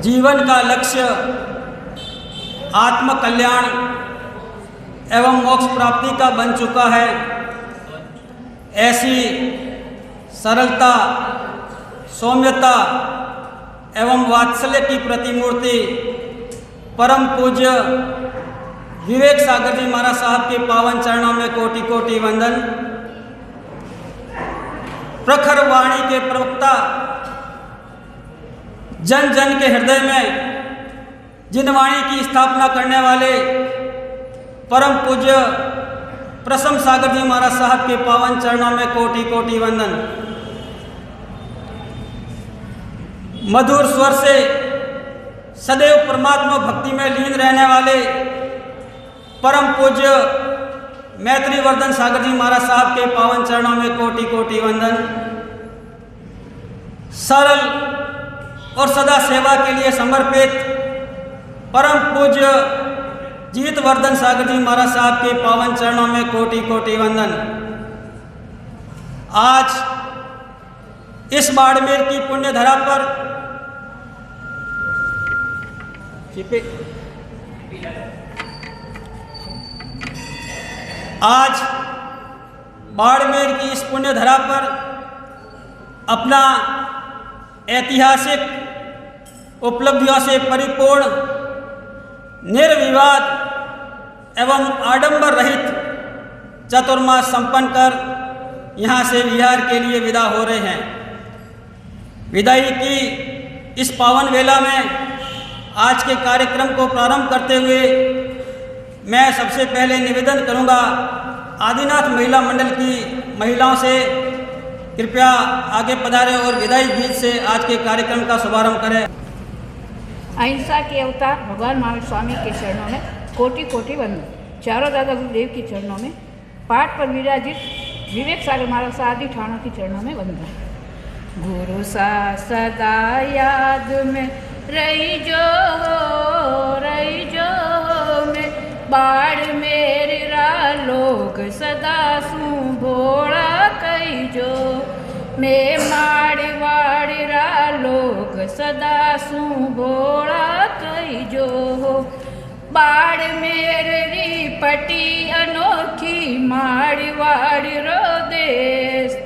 जीवन का लक्ष्य आत्म कल्याण एवं मोक्ष प्राप्ति का बन चुका है, ऐसी सरलता, सौम्यता एवं वात्सल्य की प्रतिमूर्ति परम पूज्य विवेक सागर जी महाराज साहब के पावन चरणों में कोटि कोटि वंदन। प्रखर वाणी के प्रवक्ता, जन जन के हृदय में जिन वाणी की स्थापना करने वाले परम पूज्य प्रसम सागर जी महाराज साहब के पावन चरणों में कोटि कोटि वंदन। मधुर स्वर से सदैव परमात्मा भक्ति में लीन रहने वाले परम पूज्य मैत्री वर्धन सागर जी महाराज साहब के पावन चरणों में कोटि कोटि वंदन। सरल और सदा सेवा के लिए समर्पित परम पूज्य जीत वर्धन सागर जी महाराज साहब के पावन चरणों में कोटि कोटि वंदन। आज इस बाड़मेर की पुण्य धरा पर आज बाड़मेर की इस पुण्य धरा पर अपना ऐतिहासिक उपलब्धियों से परिपूर्ण, निर्विवाद एवं आडंबर रहित चतुर्मास संपन्न कर यहाँ से विहार के लिए विदा हो रहे हैं। विदाई की इस पावन वेला में आज के कार्यक्रम को प्रारंभ करते हुए मैं सबसे पहले निवेदन करूंगा आदिनाथ महिला मंडल की महिलाओं से कृपया आगे पधारें और विदाई गीत से आज के कार्यक्रम का शुभारंभ करें। अहिंसा के अवतार भगवान महावीर स्वामी के चरणों में कोटि कोटि वंदन। चारों दादा गुरुदेव के चरणों में, पाठ पर विराजित विवेक सागर महाराज आदि ठाणों के चरणों में वंदन। गुरु सा सदा याद में रही जो में बाढ़ मेरे रा लोग सदा सू भोड़ा कई जो मैं माड़वाड़ी रा लोग सदा सू भोड़ा कई जो बाढ़ मेरी पटी अनोखी माड़वाड़ी रो देश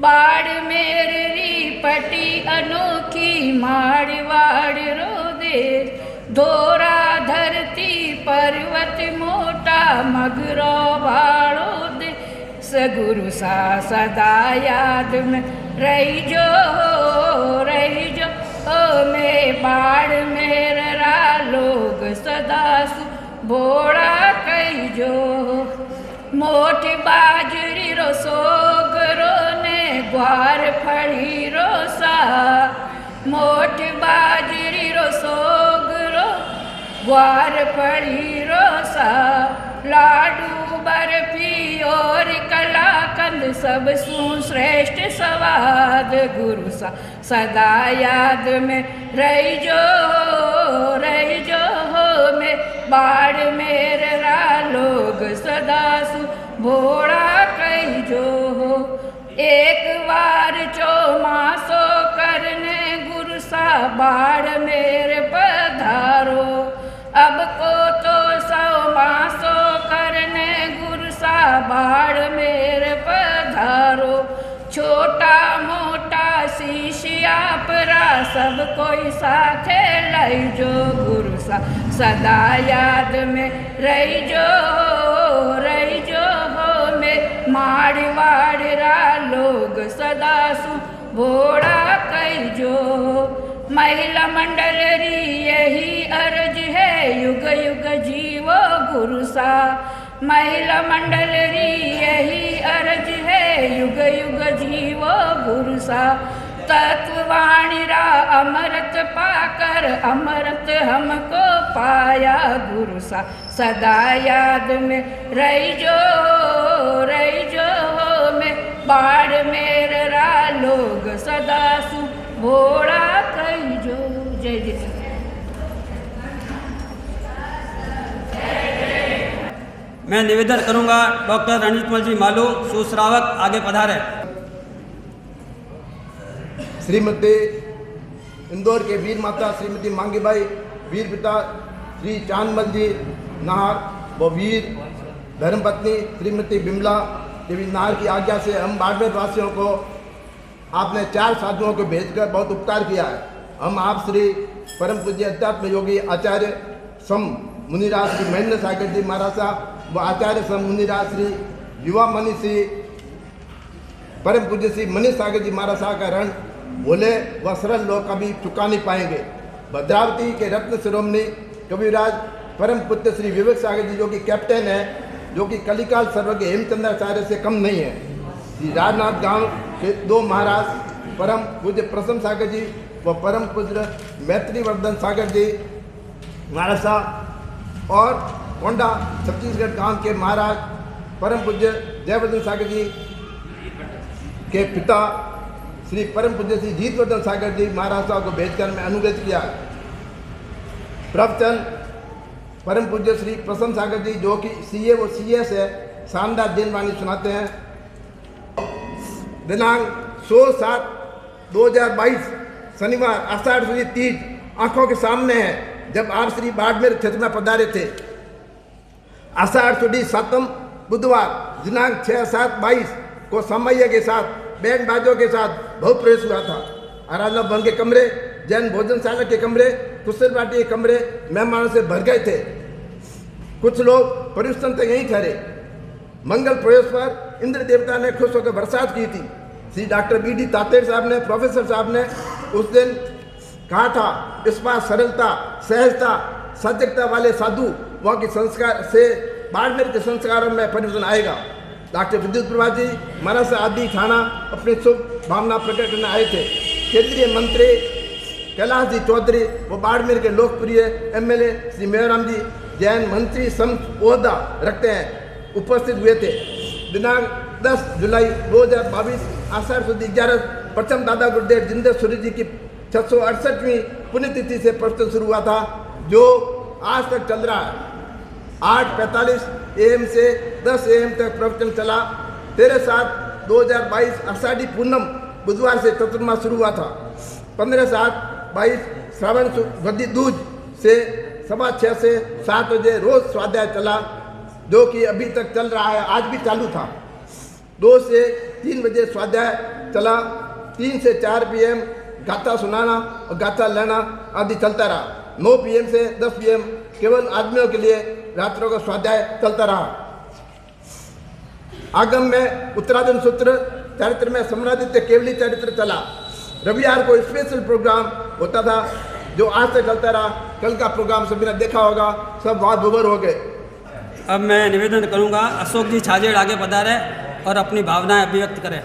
बाढ़ मेरी पटी अनोखी माड़वाड़ी रो देश धोरा धरती पर्वत मोटा मगरो भाड़ो दे सगुरु सा सदा याद में रही जो मैं बाढ़ मेरा लोग सदा सु भोड़ा कई जो मोट बाजरी रो सोगरो ने ग्वार फड़ी रो सा मोट बाजरी रो सोगरो ग्वार फड़ी रो सा लाडू बर्फी और कलाकंद सब सु श्रेष्ठ स्वाद गुरु सा सदा याद में रही जो मैं बाढ़ मेरा लोग सदा सु भोड़ा कई जो एक बार चौमासो करने गुरु सा बाढ़ मेरे पधारो अब को तो सौ मासो करने गुरु सा बाढ़ मेरे पधारो छोटा मोटा शिष्या परा सब कोई साथे लाई जो गुरु सा सदा याद में रही जो में माड़वाड़रा लोग सदा सु भोड़ा कई जो महिला मंडल री यही अर्ज है युग युग जीवो गुरु सा महिला मंडल री यही अर्ज है युग युग जीवो गुरु सा तत्ववाणी रा अमृत पाकर अमृत हमको पाया गुरु सा सदा याद में रही जो में बाढ़ मेरा लोग सदा सु भोड़ा कई जो। जय जय। मैं निवेदन करूंगा डॉक्टर रणजीत जी मालू सुश्रावक आगे पधारे। श्रीमती इंदौर के वीर माता श्रीमती मांगीबाई, वीर पिता श्री चांदमल जी नाहर व वीर धर्मपत्नी श्रीमती बिमला देवी नाहर की आज्ञा से हम बाड़मेर वासियों को आपने 4 साधुओं को भेजकर बहुत उपकार किया है। हम आप श्री परम पूज्य अध्यात्म योगी आचार्य सम मुनिराज श्री महेंद्र सागर जी महाराज साहब व आचार्य सम मुनिराज श्री युवा मनी श्री परम पूज्य श्री मनीष सागर जी महाराज साहब का ऋण भोले व सरल लोग कभी चुका नहीं पाएंगे। भद्रावती के रत्न शिरोमणि कविराज परम पुत्र श्री विवेक सागर जी जो कि कैप्टन है, जो कि कलिकाल सर्वज्ञ हेमचंद्राचार्य से कम नहीं है। श्री राजनाथ गांव के 2 महाराज परम पूज्य प्रसन्न सागर जी व परम पूज्य मैत्रीवर्धन सागर जी महाराज साहब और कोंडा छत्तीसगढ़ गांव के महाराज परम पूज्य जयवर्धन सागर जी के पिता श्री परम पूज्य श्री जीतवर्धन सागर जी महाराज साहब को भेजकर मैं अनुग्रहित किया। प्रवचन परम पूज्य श्री प्रसन्न सागर जी जो कि सीए व सीएस है, शानदार दिनवाणी सुनाते हैं। दिनांक 16/7/2022 शनिवार आषाढ़ शुद्ध तीज आंखों के सामने है जब आप श्री बाड़मेर क्षेत्र में पधारे थे। आषाढ़ शुद्ध 7 बुधवार दिनांक 6/7/22 को समैया के साथ बैंड बाजों के साथ भव्य प्रवेश हुआ था। आराधना भवन के कमरे, जैन भोजनशाला के कमरे, कुशल बाटी के कमरे मेहमानों से भर गए थे। कुछ लोग परिश्रम तक यहीं ठहरे। मंगल प्रवेश पर इंद्र देवता ने खुश होकर बरसात की थी। श्री डॉक्टर BD तातेड़ साहब ने, प्रोफेसर साहब ने उस दिन कहा था, इस बार सरलता, सहजता, सजगता वाले साधु वहाँ के संस्कार से बाड़मेर के संस्कारों में परिवर्तन आएगा। डॉक्टर विद्युत प्रभा जी महाराज आदि थाना अपनी शुभ भावना प्रकट करने आए थे। केंद्रीय मंत्री कैलाश जी चौधरी वो बाड़मेर के लोकप्रिय MLA श्री मेहराम जी जैन मंत्री सम ओहदा रखते हैं, उपस्थित हुए थे। दिनांक 10 जुलाई 2022 आषाढ़ शुद्ध 11 प्रथम दादा गुरुदेव जिंदर सूर्य जी की 668वीं पुण्यतिथि से प्रवचन शुरू हुआ था, जो आज तक चल रहा है। 8:45 AM से 10 AM तक प्रवचन चला। 13/7/2022 आषाढ़ी पूनम बुधवार से चतुर्मास शुरू हुआ था। 15/7/22 श्रावण वधी दूज से 6:15 से 7 बजे रोज स्वाध्याय चला, जो कि अभी तक चल रहा है, आज भी चालू था। 2 से 3 बजे स्वाध्याय चला। 3 से 4 PM गाथा सुनाना और गाथा लेना आदि चलता रहा। 9 PM से 10 PM केवल आदमियों के लिए रात्रों का स्वाध्याय चलता रहा। आगम में उत्तराधन सूत्र, चरित्र में सम्रादित्य केवली चरित्र चला। रविवार को स्पेशल प्रोग्राम होता था जो आज तक चलता रहा। कल का प्रोग्राम सभी ने देखा होगा, सब वाद विवर हो गए। अब मैं निवेदन करूंगा अशोक जी छाजेड़ आगे पधारें और अपनी भावनाएं अभिव्यक्त करें।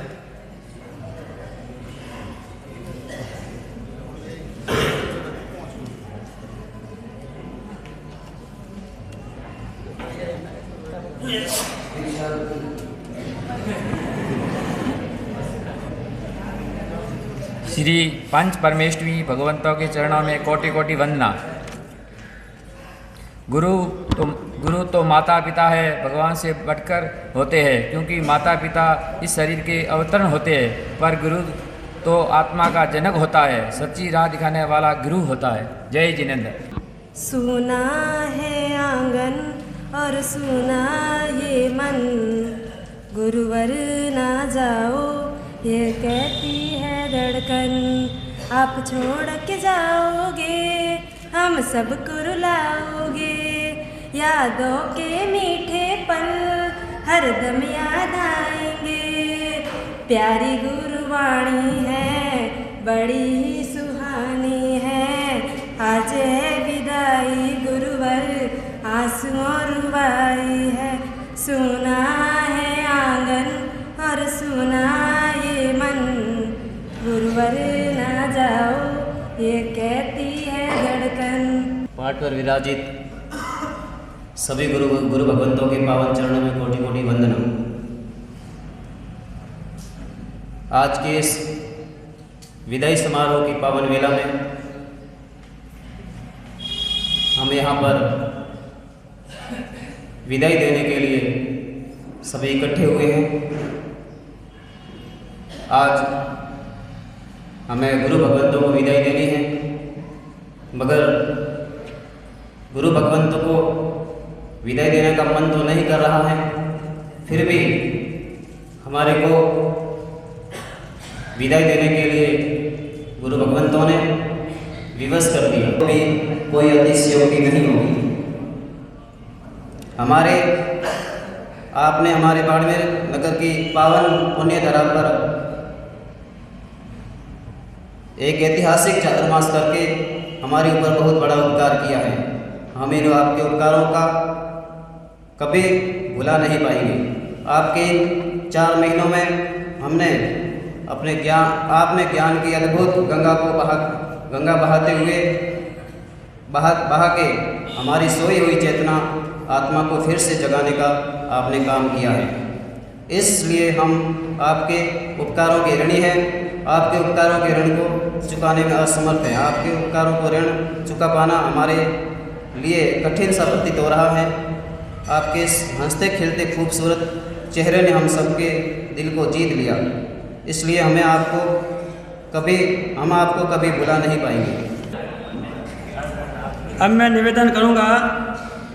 श्री पंच परमेष्ठी भगवंतों के चरणों में कोटि कोटि वंदना। गुरु तो माता पिता है, भगवान से बढ़कर होते हैं, क्योंकि माता पिता इस शरीर के अवतरण होते हैं, पर गुरु तो आत्मा का जनक होता है, सच्ची राह दिखाने वाला गुरु होता है। जय जिनेंद्र। सुना है आंगन और सुना ये मन, गुरुवर ना जाओ ये कहती है धड़कन। आप छोड़ के जाओगे हम सबको रुलाओगे, यादों के मीठे पल हरदम याद आएंगे। प्यारी गुरुवाणी है बड़ी ही सुहानी है, आज है विदाई गुरुवर आंसुओं रुबाई है। सुना है आंगन और सुना ये मन, गुरुवर ना जाओ ये कहती है धड़कन। पाठ पर विराजित सभी गुरु भगवंतों के पावन चरणों में कोटि कोटि वंदना। आज के इस विदाई समारोह की पावन वेला में हम यहाँ पर विदाई देने के लिए सभी इकट्ठे हुए हैं। आज हमें गुरु भगवंतों को विदाई देनी है, मगर गुरु भगवंतों को विदाई देने का मन तो नहीं कर रहा है, फिर भी हमारे को विदाई देने के लिए गुरु भगवंतों ने विवश कर दिया। तो भी कोई अतिशयोक्ति नहीं होगी। आपने हमारे बाड़मेर नगर की पावन पुण्य धरा पर एक ऐतिहासिक चातुर्मास करके हमारे ऊपर बहुत बड़ा उपकार किया है। हम इन आपके उपकारों का कभी भुला नहीं पाएंगे। आपके 4 महीनों में हमने आपने ज्ञान की अद्भुत गंगा बहाते हुए बहा के हमारी सोई हुई चेतना आत्मा को फिर से जगाने का आपने काम किया है। इसलिए हम आपके उपकारों के ऋणी हैं। आपके उपकारों के ऋण को चुकाने में असमर्थ हैं। आपके उपकारों को ऋण चुका पाना हमारे लिए कठिन सा प्रतीत हो रहा है। आपके हंसते खेलते खूबसूरत चेहरे ने हम सबके दिल को जीत लिया। इसलिए हम आपको कभी भुला नहीं पाएंगे। अब मैं निवेदन करूंगा,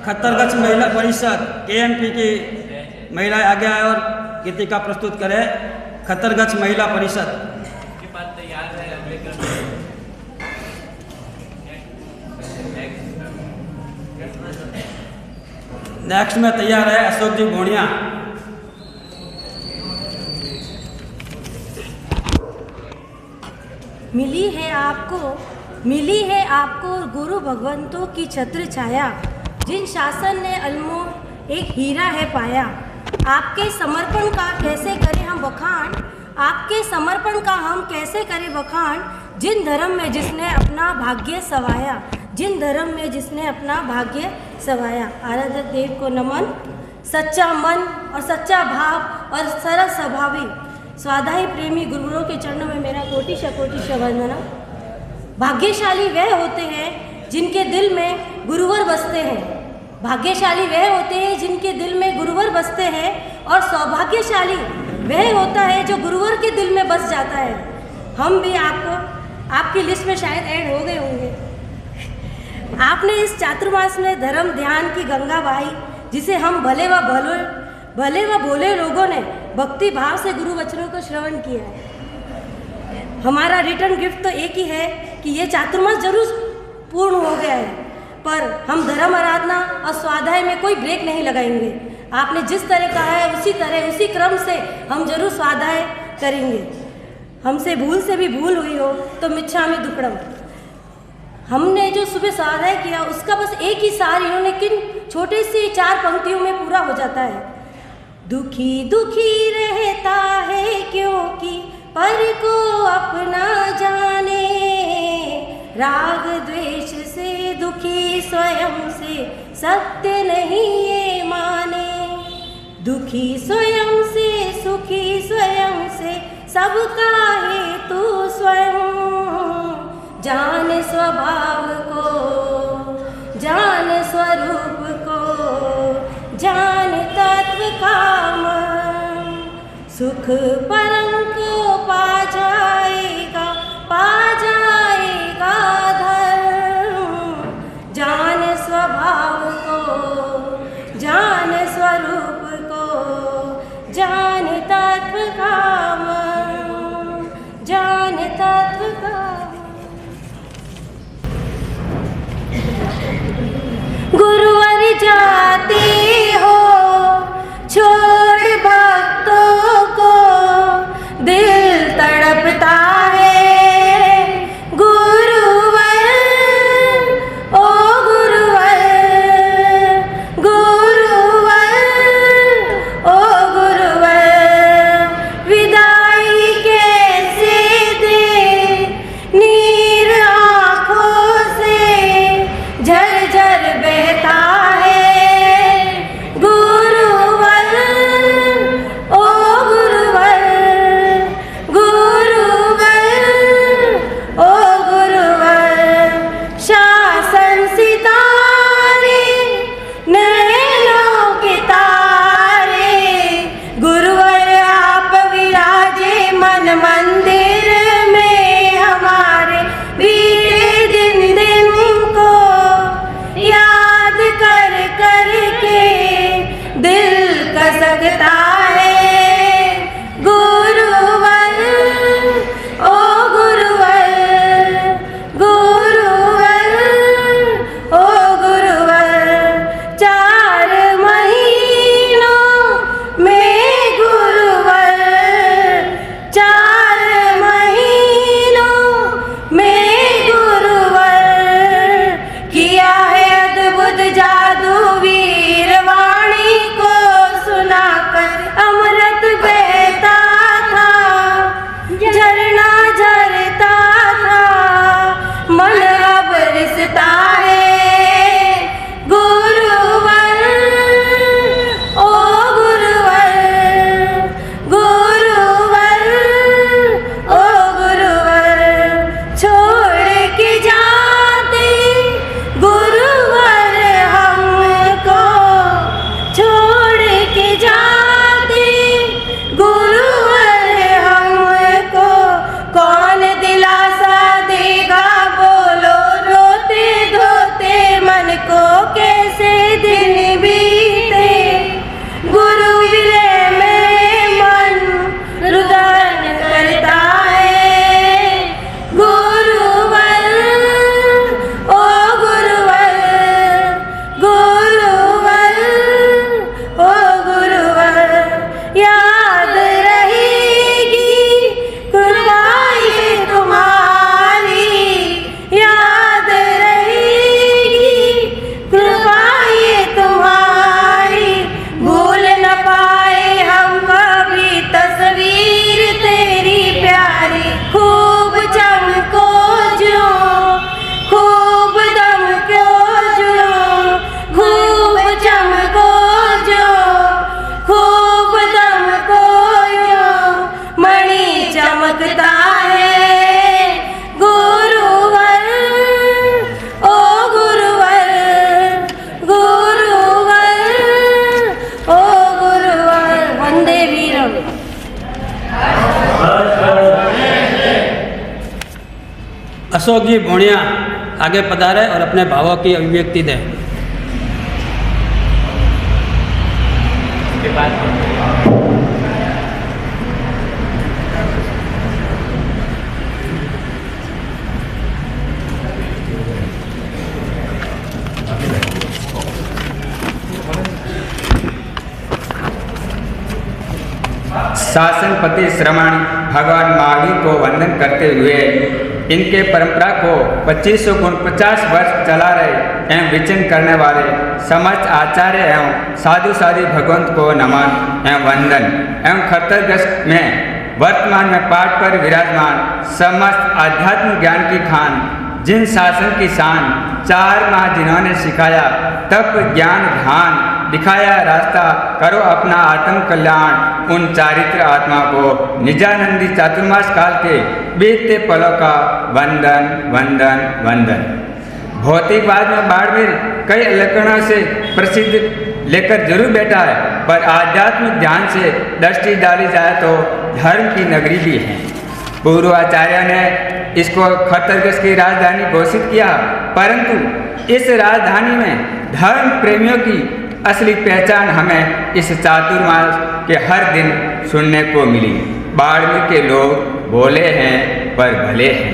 खत्तरगंज महिला परिषद KMP की महिलाएं आगे आए और गीतिका प्रस्तुत करें। खत्तरगंज महिला परिषद नेक्स्ट में तैयार है अशोक जी गोणिया। मिली है आपको गुरु भगवंतों की छत्र छाया, जिन शासन ने अनमोल एक हीरा है पाया। आपके समर्पण का कैसे करें हम बखान, आपके समर्पण का हम कैसे करें बखान, जिन धर्म में जिसने अपना भाग्य सवाया, जिन धर्म में जिसने अपना भाग्य सवाया। आराध्य देव को नमन। सच्चा मन और सच्चा भाव और सरल स्वभावी स्वाध्यायी प्रेमी गुरुओं के चरणों में मेरा कोटि वंदना। भाग्यशाली वह होते हैं जिनके दिल में गुरुवर बसते हैं। भाग्यशाली वह होते हैं जिनके दिल में गुरुवर बसते हैं, और सौभाग्यशाली वह होता है जो गुरुवर के दिल में बस जाता है। हम भी आपकी लिस्ट में शायद ऐड हो गए होंगे। आपने इस चातुर्मास में धर्म ध्यान की गंगा बहाई, जिसे हम भले व भोले लोगों ने भक्ति भाव से गुरु वचनों को श्रवण किया है। हमारा रिटर्न गिफ्ट तो एक ही है कि ये चातुर्मास जरूर पूर्ण हो गया है, पर हम धर्म आराधना और स्वाध्याय में कोई ब्रेक नहीं लगाएंगे। आपने जिस तरह कहा है उसी क्रम से हम जरूर स्वाध्याय करेंगे। हमसे भूल से भी भूल हुई हो तो मिच्छामि दुक्कडम। हमने जो सुबह स्वाध्याय किया उसका बस एक ही सार इन्होंने किन छोटे से 4 पंक्तियों में पूरा हो जाता है। दुखी दुखी रहता है क्योंकि पर को अपना जाने, राग द्वेष से दुखी स्वयं से सत्य नहीं ये माने। दुखी स्वयं से सुखी स्वयं से सबका हेतु स्वयं, जान स्वभाव को जान स्वरूप को जान तत्व काम, सुख परम को पा जाएगा धर्म। जान स्वभाव को जान स्वरूप को जान तत्व काम, जान तत्व काम। गुरुवर जाते हो छोड़ भक्तों को, दिल तड़पता है गुरुवर, ओ गुरुवर, गुरुवर, ओ गुरुवर। विदाई कैसे दे नीर आँखों से झरझर बहता है, अशोक जी भोणिया आगे पधारे और अपने भावों की अभिव्यक्ति दें। शासनपति श्रवण भगवान महावीर को वंदन करते हुए इनके परंपरा को 2549 वर्ष चला रहे एवं विचन करने वाले समस्त आचार्य एवं साधु साधु भगवंत को नमन एवं वंदन एवं कर्तव्य में वर्तमान में पाठ पर विराजमान समस्त आध्यात्मिक ज्ञान की खान, जिन शासन की शान 4 माह जिन्होंने सिखाया तप ज्ञान ध्यान दिखाया रास्ता करो अपना आत्म कल्याण, उन चारित्र आत्मा को निजानंदी चातुर्मास काल के बीतते पलों का वंदन वंदन वंदन। भौतिकवाद में बाड़मेर कई लक्षणों से प्रसिद्ध लेकर जरूर बैठा है, पर आध्यात्मिक ध्यान से दृष्टि डाली जाए तो धर्म की नगरी भी है। पूर्वाचार्य ने इसको खतरगस की राजधानी घोषित किया, परंतु इस राजधानी में धर्म प्रेमियों की असली पहचान हमें इस चातुर्मास के हर दिन सुनने को मिली। बाड़मेर के लोग भोले हैं पर भले हैं,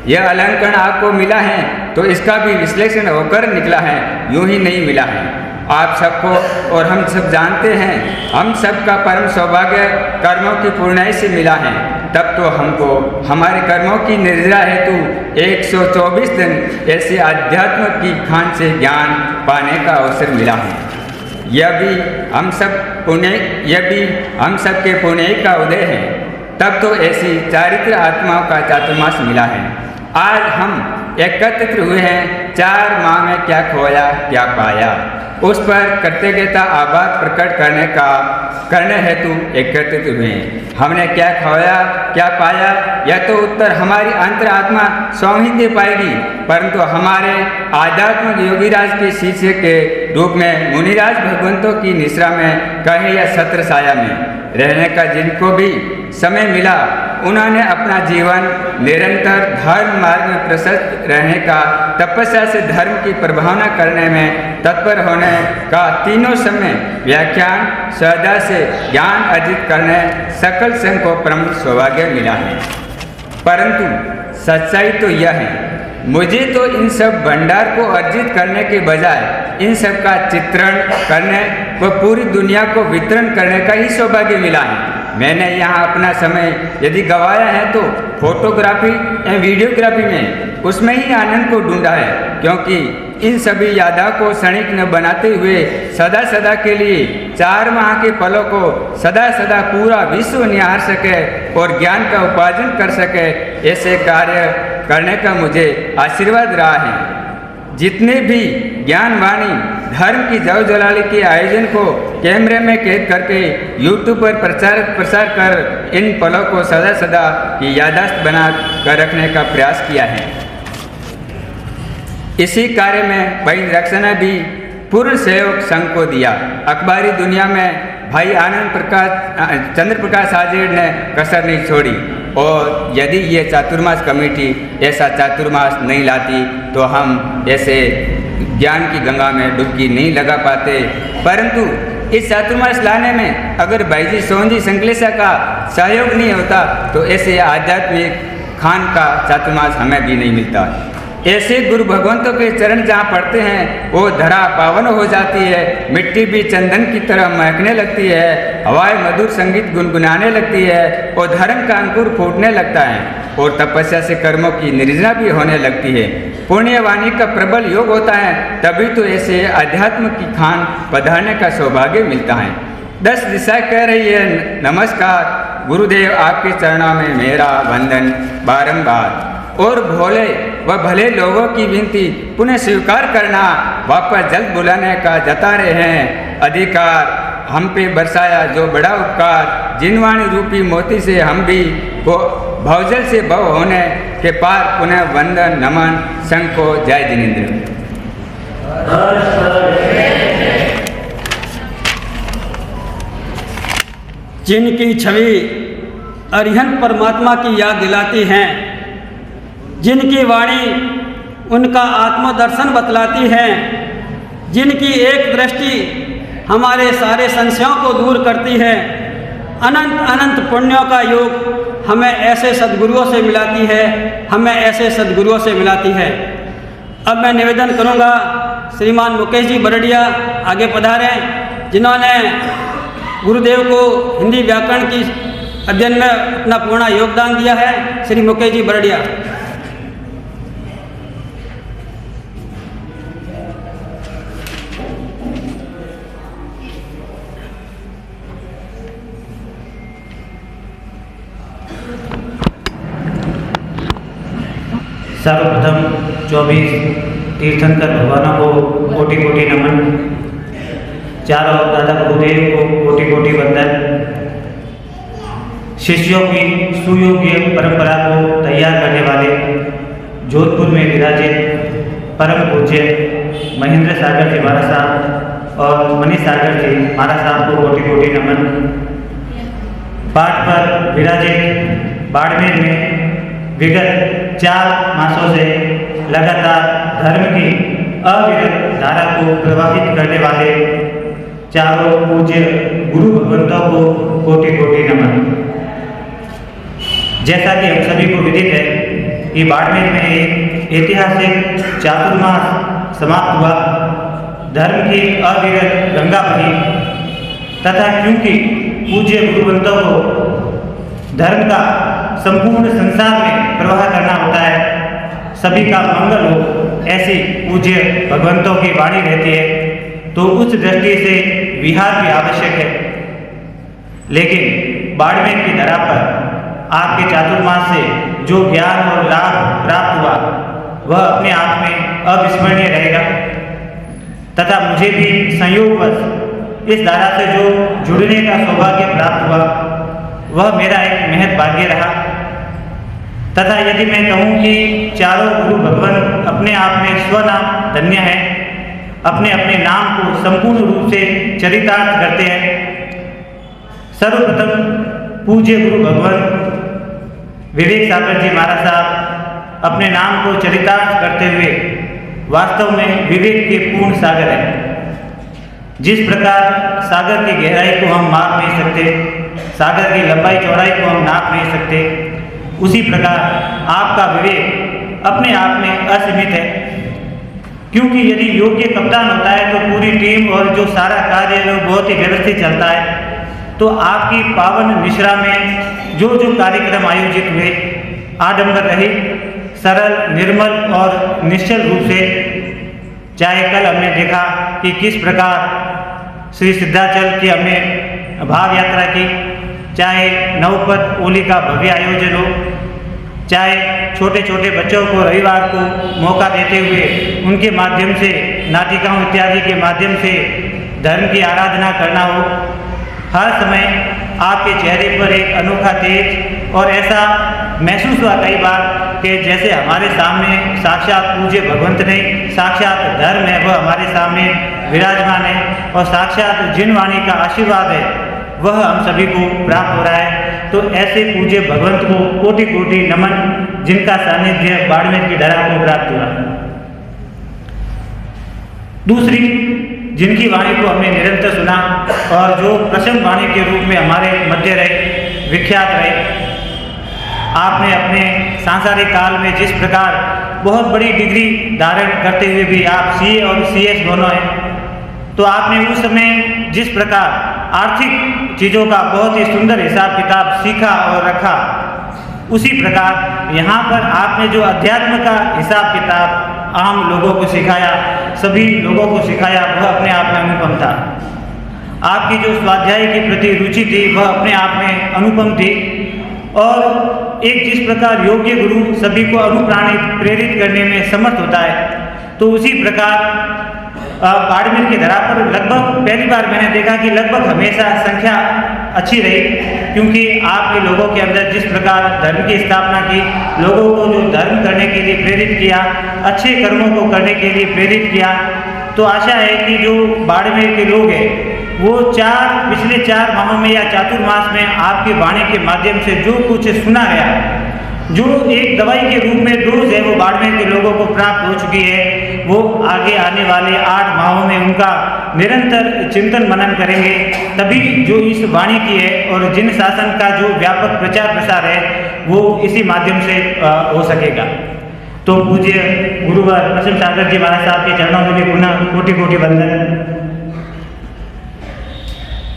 यह अलंकरण आपको मिला है तो इसका भी विश्लेषण होकर निकला है, यूं ही नहीं मिला है। आप सबको और हम सब जानते हैं हम सबका परम सौभाग्य कर्मों की पूर्णाई से मिला है, तब तो हमको हमारे कर्मों की निर्जरा हेतु 124 दिन ऐसे आध्यात्म की खान से ज्ञान पाने का अवसर मिला है। यह भी हम सब के पुण्य का उदय है, तब तो ऐसी चारित्र आत्माओं का चातुर्मास मिला है। आज हम एकत्रित हुए हैं 4 माह में क्या खोया क्या पाया, उस पर कृतज्ञता आभार प्रकट करने हेतु एकत्रित हुए हैं। हमने क्या खोया क्या पाया, यह तो उत्तर हमारी अंतरात्मा स्वयं ही दे पाएगी, परंतु हमारे आध्यात्मिक योगीराज के शिष्य के रूप में मुनिराज भगवंतों की निश्रा में कहीं या छत्र छाया में रहने का जिनको भी समय मिला, उन्होंने अपना जीवन निरंतर धर्म मार्ग में प्रशस्त रहने का, तपस्या से धर्म की प्रभावना करने में तत्पर होने का, तीनों समय व्याख्यान श्रद्धा से ज्ञान अर्जित करने सकल संघ को परम सौभाग्य मिला है। परंतु सच्चाई तो यह है, मुझे तो इन सब भंडार को अर्जित करने के बजाय इन सब का चित्रण करने व पूरी दुनिया को वितरण करने का ही सौभाग्य मिला है। मैंने यहाँ अपना समय यदि गंवाया है तो फोटोग्राफी एवं वीडियोग्राफी में उसमें ही आनंद को ढूंढा है, क्योंकि इन सभी यादों को क्षणिक न बनाते हुए सदा सदा के लिए 4 माह के पलों को सदा सदा पूरा विश्व निहार सके और ज्ञान का उपार्जन कर सके, ऐसे कार्य करने का मुझे आशीर्वाद रहा है। जितने भी ज्ञानवाणी धर्म की जव जलाली के आयोजन को कैमरे में कैद करके यूट्यूब पर प्रसार कर इन पलों को सदा सदा की याददाश्त बना कर रखने का प्रयास किया है। इसी कार्य में भाई रक्षा ने भी पूर्ण सहयोग संघ को दिया। अखबारी दुनिया में भाई चंद्र प्रकाश आजेड़ ने कसर नहीं छोड़ी, और यदि ये चातुर्मास कमेटी ऐसा चातुर्मास नहीं लाती तो हम ऐसे ज्ञान की गंगा में डुबकी नहीं लगा पाते। परंतु इस चातुर्मास लाने में अगर भाई जी सोहन जी संकलेशा का सहयोग नहीं होता तो ऐसे आध्यात्मिक खान का चातुर्मास हमें भी नहीं मिलता। ऐसे गुरु भगवंतों के चरण जहाँ पड़ते हैं वो धरा पावन हो जाती है, मिट्टी भी चंदन की तरह महकने लगती है, हवाएं मधुर संगीत गुनगुनाने लगती है और धर्म का अंकुर फूटने लगता है और तपस्या से कर्मों की निर्जना भी होने लगती है। पुण्यवाणी का प्रबल योग होता है, तभी तो ऐसे अध्यात्म की खान पधारने का सौभाग्य मिलता है। 10 दिशा कह रही है नमस्कार, गुरुदेव आपके चरणों में मेरा वंदन बारंबार, और भोले व भले लोगों की विनती पुनः स्वीकार करना, वापस जल्द बुलाने का जता रहे हैं अधिकार, हम पे बरसाया जो बड़ा उपकार, जिनवाणी रूपी मोती से हम भी को भवजल से भव होने के पार पुनः वंदन नमन संघ को जय जिनेन्द्र। जिनकी छवि अरिहंत परमात्मा की याद दिलाती हैं, जिनकी वाणी उनका आत्मदर्शन बतलाती है, जिनकी एक दृष्टि हमारे सारे संशयों को दूर करती है। अनंत अनंत पुण्यों का योग हमें ऐसे सद्गुरुओं से मिलाती है, हमें ऐसे सद्गुरुओं से मिलाती है। अब मैं निवेदन करूंगा, श्रीमान मुकेश जी बरड़िया आगे पधारें, जिन्होंने गुरुदेव को हिंदी व्याकरण की अध्ययन में अपना पूर्ण योगदान दिया है। श्री मुकेश जी बरड़िया। सर्वप्रथम 24 तीर्थंकर भगवानों को कोटि कोटि नमन, चारों दादा गुरुदेव को कोटि कोटि वंदन। शिष्यों की सुयोग्य परंपरा को तैयार करने वाले जोधपुर में विराजित परम पूज्य महेंद्र सागर जी महाराज साहब और मनीष सागर जी महाराज साहब को कोटि कोटि नमन। पाठ पर विराजित बाड़मेर में विगत 4 मासों से लगातार धर्म की अविरत धारा को प्रभावित करने वाले चारों पूज्य गुरु भगवंतों को कोटि कोटि नमन। जैसा कि हम सभी को विदित है कि बाड़मेर में एक ऐतिहासिक चातुर्मास समाप्त हुआ। धर्म की अविरत गंगा बही तथा क्योंकि पूज्य गुरुवंतों को धर्म का संपूर्ण संसार में प्रवाह करना होता है, सभी का मंगल हो, ऐसी पूज्य भगवंतों की वाणी रहती है, तो उस दृष्टि से विहार भी आवश्यक है। लेकिन बाड़मेर की धरा पर आपके चातुर्मास से जो ज्ञान और लाभ प्राप्त हुआ वह अपने आप में अविस्मरणीय रहेगा तथा मुझे भी संयोगवश इस धारा से जो जुड़ने का सौभाग्य प्राप्त हुआ वह मेरा एक महत भाग्य रहा। तथा यदि मैं कहूँ कि चारों गुरु भगवान अपने आप में स्वनाम धन्य है, अपने अपने नाम को संपूर्ण रूप से चरितार्थ करते हैं। सर्वप्रथम पूज्य गुरु भगवान विवेक सागर जी महाराज साहब अपने नाम को चरितार्थ करते हुए वास्तव में विवेक के पूर्ण सागर है। जिस प्रकार सागर की गहराई को हम माप नहीं सकते, सागर की लंबाई चौड़ाई को हम नाप नहीं सकते, उसी प्रकार आपका विवेक अपने आप में असीमित है। क्योंकि यदि योग्य कप्तान होता है तो पूरी टीम और जो सारा कार्य है वो बहुत ही व्यवस्थित चलता है। तो आपकी पावन मिश्रा में जो जो कार्यक्रम आयोजित हुए आडंबर रहित, सरल, निर्मल और निश्चल रूप से, चाहे कल हमने देखा कि किस प्रकार श्री सिद्धाचल की हमने भाव यात्रा की, चाहे नवपद ओली का भव्य आयोजन हो, चाहे छोटे छोटे बच्चों को रविवार को मौका देते हुए उनके माध्यम से नाटिकाओं इत्यादि के माध्यम से धर्म की आराधना करना हो, हर समय आपके चेहरे पर एक अनोखा तेज और ऐसा महसूस हुआ कई बार कि जैसे हमारे सामने साक्षात पूज्य भगवंत नहीं, साक्षात धर्म है वह हमारे सामने विराजमान है और साक्षात जिन वाणी का आशीर्वाद है वह हम सभी को प्राप्त हो रहा है। तो ऐसे पूज्य भगवंत को कोटि कोटि नमन, जिनका सानिध्य बाड़मेर की धरा को प्राप्त हुआ। दूसरी, जिनकी वाणी को हमने निरंतर सुना और जो प्रसन्न वाणी के रूप में हमारे मध्य रहे, विख्यात रहे। आपने अपने सांसारिक काल में जिस प्रकार बहुत बड़ी डिग्री धारण करते हुए भी आप सीए और सीएस दोनों हैं, तो आपने उस समय जिस प्रकार आर्थिक चीज़ों का बहुत ही सुंदर हिसाब किताब सीखा और रखा, उसी प्रकार यहाँ पर आपने जो अध्यात्म का हिसाब किताब आम लोगों को सिखाया, सभी लोगों को सिखाया, वह अपने आप में अनुपम था। आपकी जो स्वाध्याय के प्रति रुचि थी वह अपने आप में अनुपम थी। और एक जिस प्रकार योग्य गुरु सभी को अनुप्राणित प्रेरित करने में समर्थ होता है, तो उसी प्रकार बाड़मेर की धरा पर लगभग पहली बार मैंने देखा कि लगभग हमेशा संख्या अच्छी रही, क्योंकि आपके लोगों के अंदर जिस प्रकार धर्म की स्थापना की, लोगों को जो धर्म करने के लिए प्रेरित किया, अच्छे कर्मों को करने के लिए प्रेरित किया। तो आशा है कि जो बाड़मेर के लोग हैं वो पिछले 4 माहों में या चातुर्मास में आपकी वाणी के माध्यम से जो कुछ सुना गया जो एक दवाई के रूप में डोज है वो बाड़मेर के लोगों को प्राप्त हो चुकी है, वो आगे आने वाले 8 माहों में उनका निरंतर चिंतन मनन करेंगे, तभी जो इस वाणी की है और जिन शासन का जो व्यापक प्रचार प्रसार है वो इसी माध्यम से हो सकेगा। तो पूज्य गुरुवर प्रसन्न सागर जी महाराज साहब के चरणों में भी पुनः कोटि कोटि वंदन।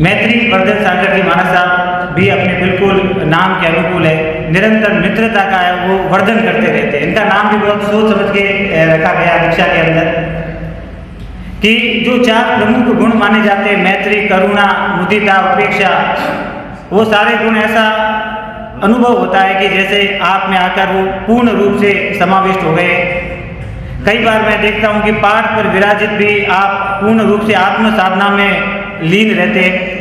मैत्री वर्धन सागर जी महाराज साहब भी अपने बिल्कुल नाम के अनुकूल है, निरंतर मित्रता का है वो वर्धन करते रहते हैं। इनका नाम भी बहुत सोच समझ के रखा गया दीक्षा के अंदर कि जो 4 प्रमुख गुण माने जाते हैं, मैत्री, करुणा, मुदिता, उपेक्षा, वो सारे गुण ऐसा अनुभव होता है कि जैसे आप में आकर वो पूर्ण रूप से समाविष्ट हो गए। कई बार मैं देखता हूँ कि पाठ पर विराजित भी आप पूर्ण रूप से आत्म साधना में लीन रहते हैं।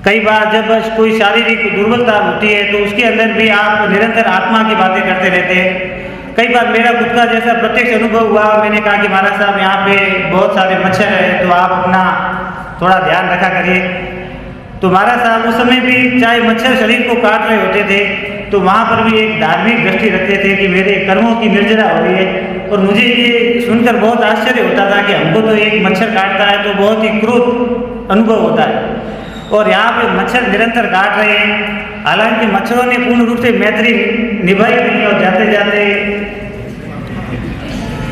कई बार जब कोई शारीरिक दुर्बलता होती है तो उसके अंदर भी आप निरंतर आत्मा की बातें करते रहते हैं। कई बार मेरा खुद का जैसा प्रत्यक्ष अनुभव हुआ, मैंने कहा कि महाराज साहब यहाँ पे बहुत सारे मच्छर हैं तो आप अपना थोड़ा ध्यान रखा करिए। तो महाराज साहब उस समय भी चाहे मच्छर शरीर को काट रहे होते थे तो वहाँ पर भी एक धार्मिक दृष्टि रखते थे कि मेरे कर्मों की निर्जरा हो रही है। और मुझे ये सुनकर बहुत आश्चर्य होता था कि हमको तो एक मच्छर काटता है तो बहुत ही क्रोध अनुभव होता है और यहाँ पे मच्छर निरंतर काट रहे हैं। हालांकि मच्छरों ने पूर्ण रूप से मैत्री निभाई नहीं और जाते जाते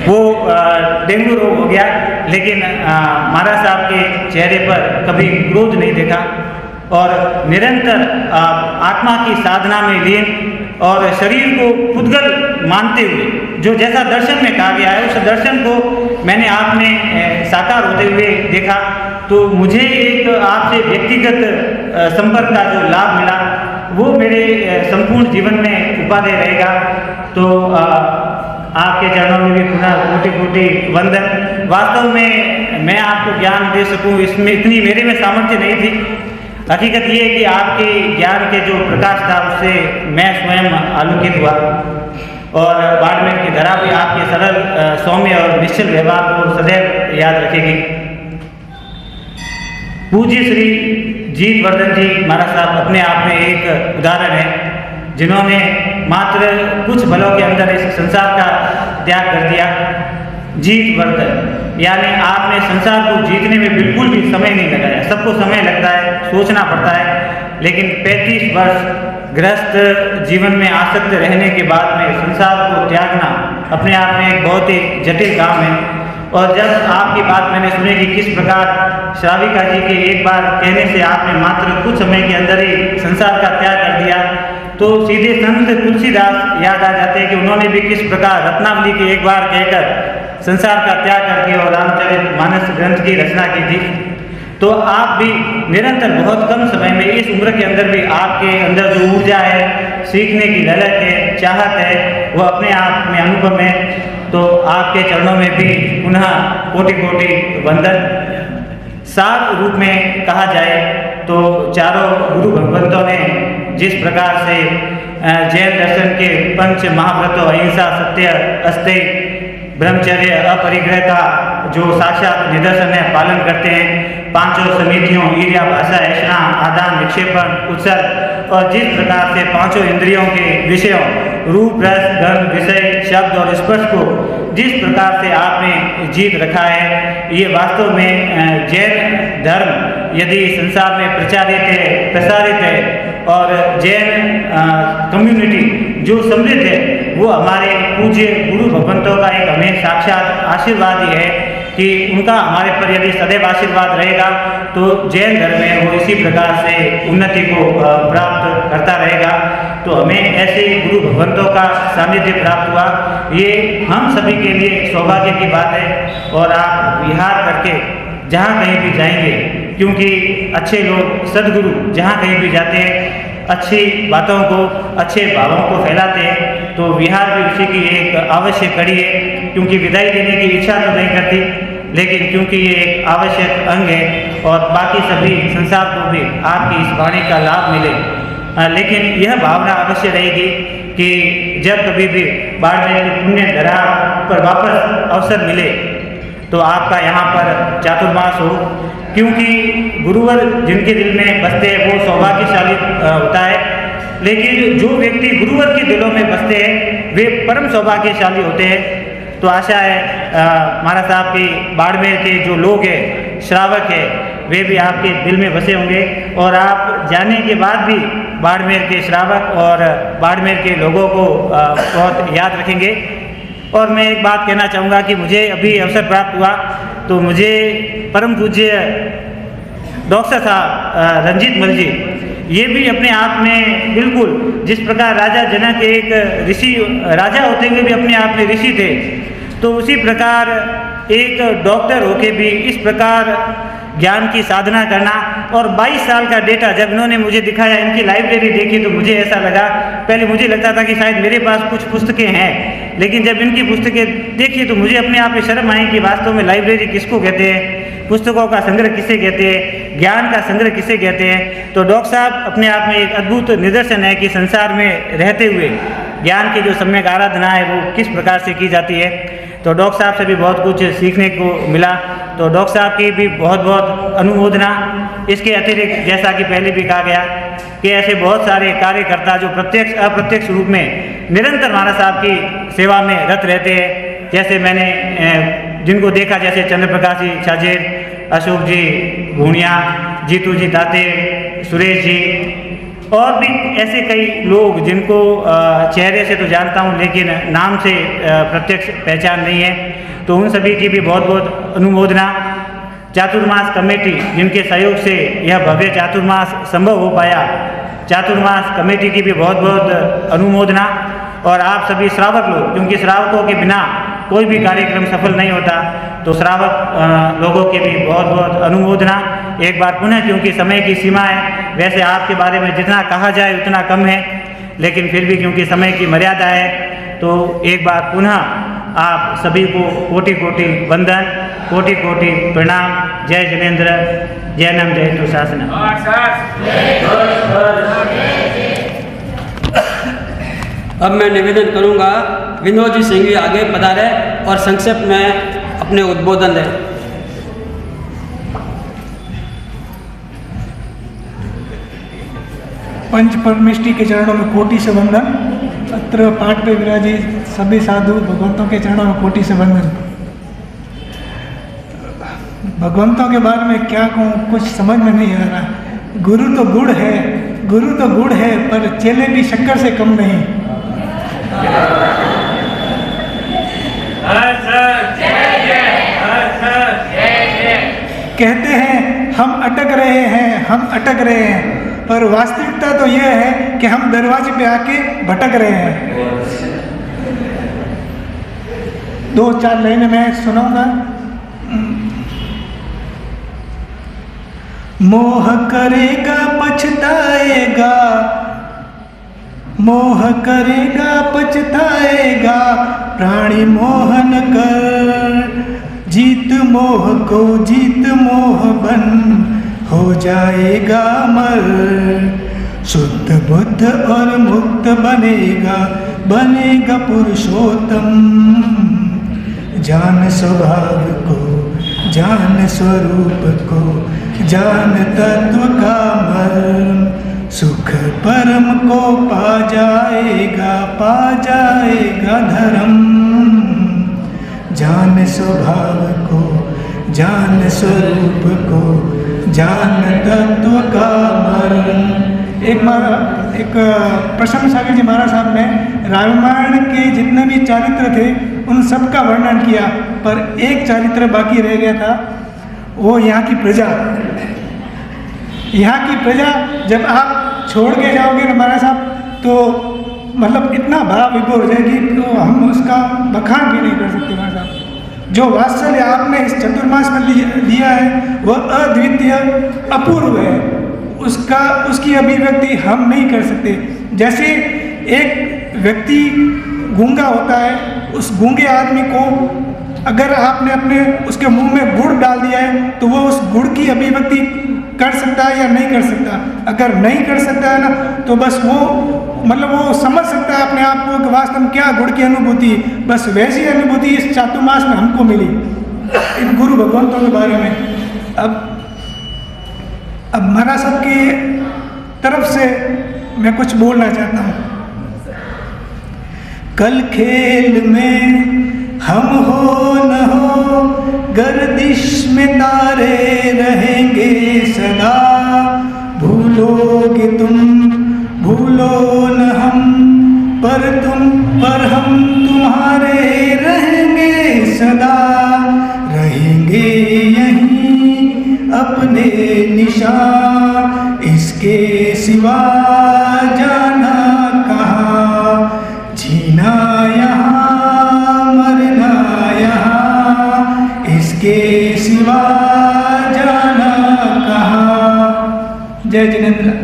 वो डेंगू रोग हो गया, लेकिन महाराज साहब के चेहरे पर कभी क्रोध नहीं देखा और निरंतर आत्मा की साधना में लीन और शरीर को पुद्गल मानते हुए जो जैसा दर्शन में कहा गया है उस दर्शन को मैंने आप में साकार होते हुए देखा। तो मुझे एक आपसे व्यक्तिगत संपर्क का जो लाभ मिला वो मेरे संपूर्ण जीवन में उपादेय रहेगा। तो आपके चरणों में भी पुनः कोटि कोटि वंदन। वास्तव में मैं आपको ज्ञान दे सकूं इसमें इतनी मेरे में सामर्थ्य नहीं थी। हकीकत ये है कि आपके ज्ञान के जो प्रकाश था उससे मैं स्वयं आलोकित हुआ और बाड़मेर की धरा भी आपके सरल सौम्य और निश्चल व्यवहार को सदैव याद रखेगी। पूज्य श्री जीत वर्धन जी महाराज साहब अपने आप में एक उदाहरण है, जिन्होंने मात्र कुछ भलों के अंदर इस संसार का त्याग कर दिया। जीत वर्धन यानी आपने संसार को जीतने में बिल्कुल भी समय नहीं लगाया। सबको समय लगता है, सोचना पड़ता है, लेकिन 35 वर्ष गृहस्थ जीवन में आसक्त रहने के बाद में संसार को त्यागना अपने आप में एक बहुत ही जटिल काम है। और जब आपकी बात मैंने सुनी कि किस प्रकार श्राविका जी के एक बार कहने से आपने मात्र कुछ समय के अंदर ही संसार का त्याग कर दिया, तो सीधे संत तुलसीदास याद आ जाते हैं कि उन्होंने भी किस प्रकार रत्नावली के एक बार कहकर संसार का त्याग करके और रामचरितमानस ग्रंथ की रचना की थी। तो आप भी निरंतर बहुत कम समय में इस उम्र के अंदर भी आपके अंदर जो ऊर्जा है, सीखने की ललक है, चाहत है, वो अपने आप में अनुभव है। तो आपके चरणों में भी पुनः कोटि कोटि वंदन। सार रूप में कहा जाए तो चारों गुरु भगवंतों ने जिस प्रकार से जैन दर्शन के पंच महाव्रतों अहिंसा, सत्य, अस्तेय, ब्रह्मचर्य, अपरिग्रह का जो साक्षात निदर्शन है पालन करते हैं। पांचों समितियों ईर्ष्या, भाषा, ऐषणा, आदान, विक्षेपण, उत्सर्ग और जिस प्रकार से पांचों इंद्रियों के विषयों रूप, रस, गंध, विषय, शब्द और स्पर्श को जिस प्रकार से आपने जीत रखा है, ये वास्तव में जैन धर्म यदि संसार में प्रसारित है और जैन कम्युनिटी जो समृद्ध है वो हमारे पूज्य गुरु भगवंतों का एक हमें साक्षात आशीर्वाद ही है कि उनका हमारे पर यदि सदैव आशीर्वाद रहेगा तो जैन धर्म में वो इसी प्रकार से उन्नति को प्राप्त करता रहेगा। तो हमें ऐसे गुरु भगवंतों का सानिध्य प्राप्त हुआ, ये हम सभी के लिए सौभाग्य की बात है। और आप विहार करके जहाँ कहीं भी जाएंगे, क्योंकि अच्छे लोग सद्गुरु जहाँ कहीं भी जाते हैं अच्छी बातों को, अच्छे भावों को फैलाते हैं, तो विहार भी उसी की एक आवश्यक कड़ी है। क्योंकि विदाई देने की इच्छा तो नहीं करती, लेकिन क्योंकि ये एक आवश्यक अंग है और बाकी सभी संसार को भी आपकी इस वाणी का लाभ मिले। लेकिन यह भावना अवश्य रहेगी कि जब कभी भी बाड़मेर की पुण्य धरा पर वापस अवसर मिले तो आपका यहाँ पर चातुर्मास हो, क्योंकि गुरुवर जिनके दिल में बसते हैं वो सौभाग्यशाली होता है। लेकिन जो व्यक्ति गुरुवर के दिलों में बसते हैं वे परम सौभाग्यशाली होते हैं। तो आशा है महाराज साहब की बाड़मेर के जो लोग हैं, श्रावक है, वे भी आपके दिल में बसे होंगे और आप जाने के बाद भी बाड़मेर के श्रावक और बाड़मेर के लोगों को बहुत याद रखेंगे। और मैं एक बात कहना चाहूँगा कि मुझे अभी अवसर प्राप्त हुआ तो मुझे परम पूज्य डॉक्टर साहब रंजीत मल जी, ये भी अपने आप में बिल्कुल जिस प्रकार राजा जनक एक ऋषि राजा होते हुए भी अपने आप में ऋषि थे, तो उसी प्रकार एक डॉक्टर होके भी इस प्रकार ज्ञान की साधना करना। और 22 साल का डेटा जब इन्होंने मुझे दिखाया, इनकी लाइब्रेरी देखी तो मुझे ऐसा लगा, पहले मुझे लगता था कि शायद मेरे पास कुछ पुस्तकें हैं, लेकिन जब इनकी पुस्तकें देखी तो मुझे अपने आप में शर्म आई कि वास्तव में लाइब्रेरी किसको कहते हैं, पुस्तकों का संग्रह किसे कहते हैं, ज्ञान का संग्रह किसे कहते हैं। तो डॉक्टर साहब अपने आप में एक अद्भुत निदर्शन है कि संसार में रहते हुए ज्ञान की जो सम्यक आराधना है वो किस प्रकार से की जाती है। तो डॉक्टर साहब से भी बहुत कुछ सीखने को मिला। तो डॉक्टर साहब की भी बहुत बहुत अनुमोदना। इसके अतिरिक्त जैसा कि पहले भी कहा गया कि ऐसे बहुत सारे कार्यकर्ता जो प्रत्यक्ष अप्रत्यक्ष रूप में निरंतर महाराज साहब की सेवा में रत रहते हैं, जैसे मैंने जिनको देखा, जैसे चंद्र प्रकाश जी छाजेर, अशोक जी भूनिया, जीतू जी ताते, सुरेश जी, और भी ऐसे कई लोग जिनको चेहरे से तो जानता हूँ लेकिन नाम से प्रत्यक्ष पहचान नहीं है। तो उन सभी की भी बहुत बहुत अनुमोदना। चातुर्मास कमेटी जिनके सहयोग से यह भव्य चातुर्मास संभव हो पाया, चातुर्मास कमेटी की भी बहुत बहुत अनुमोदना। और आप सभी श्रावक लोग, क्योंकि श्रावकों के बिना कोई भी कार्यक्रम सफल नहीं होता, तो श्रावक लोगों की भी बहुत बहुत अनुमोदना। एक बार पुनः, क्योंकि समय की सीमा है, वैसे आपके बारे में जितना कहा जाए उतना कम है, लेकिन फिर भी क्योंकि समय की मर्यादा है, तो एक बार पुनः आप सभी को कोटि कोटि वंदन, कोटि कोटि प्रणाम। जय जनेन्द्र, जय नम, जय हिंदू शासन। अब मैं निवेदन करूंगा विनोद जी सिंह आगे पधारे और संक्षेप में अपने उद्बोधन दें। पंच परमेष्टि के चरणों में कोटि से वंदन। अत्र पाठ पे विराजी सभी साधु भगवंतों के चरणों में कोटि से वंदन। भगवंतों के बारे में क्या कहूँ, कुछ समझ में नहीं आ रहा। गुरु तो गुड़ है, गुरु तो गुड़ है, पर चेले भी शक्कर से कम नहीं। कहते हैं हम अटक रहे हैं, हम अटक रहे हैं, पर वास्तविकता तो यह है कि हम दरवाजे पे आके भटक रहे हैं। 2-4 लाइनें मैं सुनाऊंगा। मोह करेगा पछताएगा, मोह करेगा पछताएगा, प्राणी मोहन कर, जीत मोह को जीत मोह बन, हो जाएगा अमर, शुद्ध बुद्ध और मुक्त बनेगा, बनेगा पुरुषोत्तम। जान स्वभाव को, जान स्वरूप को, जान तत्व का मर्म, सुख परम को पा जाएगा, पा जाएगा धर्म। जान स्वभाव को, जान स्वरूप को, जान तत्व का मर्म। एक प्रसन्न सागर जी महाराज साहब ने रामायण के जितने भी चारित्र थे उन सब का वर्णन किया, पर एक चारित्र बाकी रह गया था, वो यहाँ की प्रजा। यहाँ की प्रजा जब आप छोड़ के जाओगे ना महाराज साहब, तो मतलब इतना भाव विभोर हो जाएगी तो हम उसका बखान भी नहीं कर सकते महाराज साहब। जो वात्सल्य आपने इस चतुर्मास में दिया है वह अद्वितीय अपूर्व है, उसकी अभिव्यक्ति हम नहीं कर सकते। जैसे एक व्यक्ति गूंगा होता है, उस गूंगे आदमी को अगर आपने अपने उसके मुंह में गुड़ डाल दिया है तो वो उस गुड़ की अभिव्यक्ति कर सकता है या नहीं कर सकता। अगर नहीं कर सकता है ना, तो बस वो मतलब वो समझ सकता है अपने आप को कि वास्तव में क्या गुड़ की अनुभूति। बस वैसी अनुभूति इस चातुर्मास में हमको मिली इन गुरु भगवंतों के बारे में। अब महाराज साहब की तरफ से मैं कुछ बोलना चाहता हूँ। कल खेल में हम हो न हो, गर्दिश में तारे रहेंगे सदा। भूलोगे तुम, भूलो न हम, पर हम तुम्हारे रहेंगे सदा। रहेंगे यहीं अपने निशान, इसके सिवा जाना कहाँ। जीना यहाँ मरना यहाँ, इसके सिवा जाना कहाँ। जय जिनेंद्र।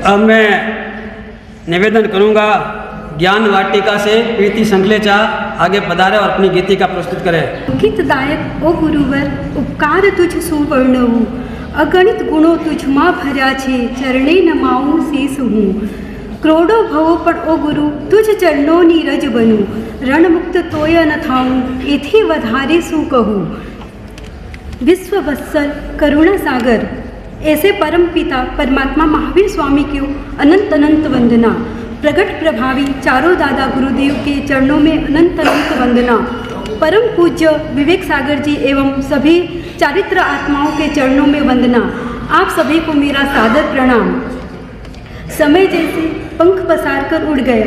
अब मैं निवेदन करूंगा ज्ञान वाटिका से प्रीति संकलेचा आगे पधारे और अपनी गीतिका प्रस्तुत करें। गीतदायक ओ गुरुवर उपकार तुझ सुवर्णवू, अगणित गुणो तुझ माँ भर्या छे, चरणे नमाऊं शीस हूँ। करोड़ो भवो पण ओ गुरु तुझ चरणों नी रज बनूं, रणमुक्त तोय न थाऊं, एथी वधारे सु कहूं। विश्व वत्सल करुणा सागर ऐसे परम पिता परमात्मा महावीर स्वामी की अनंत अनंत वंदना। प्रगट प्रभावी चारों दादा गुरुदेव के चरणों में अनंत अनंत वंदना। परम पूज्य विवेक सागर जी एवं सभी चारित्र आत्माओं के चरणों में वंदना। आप सभी को मेरा सादर प्रणाम। समय जैसे पंख पसार कर उड़ गया।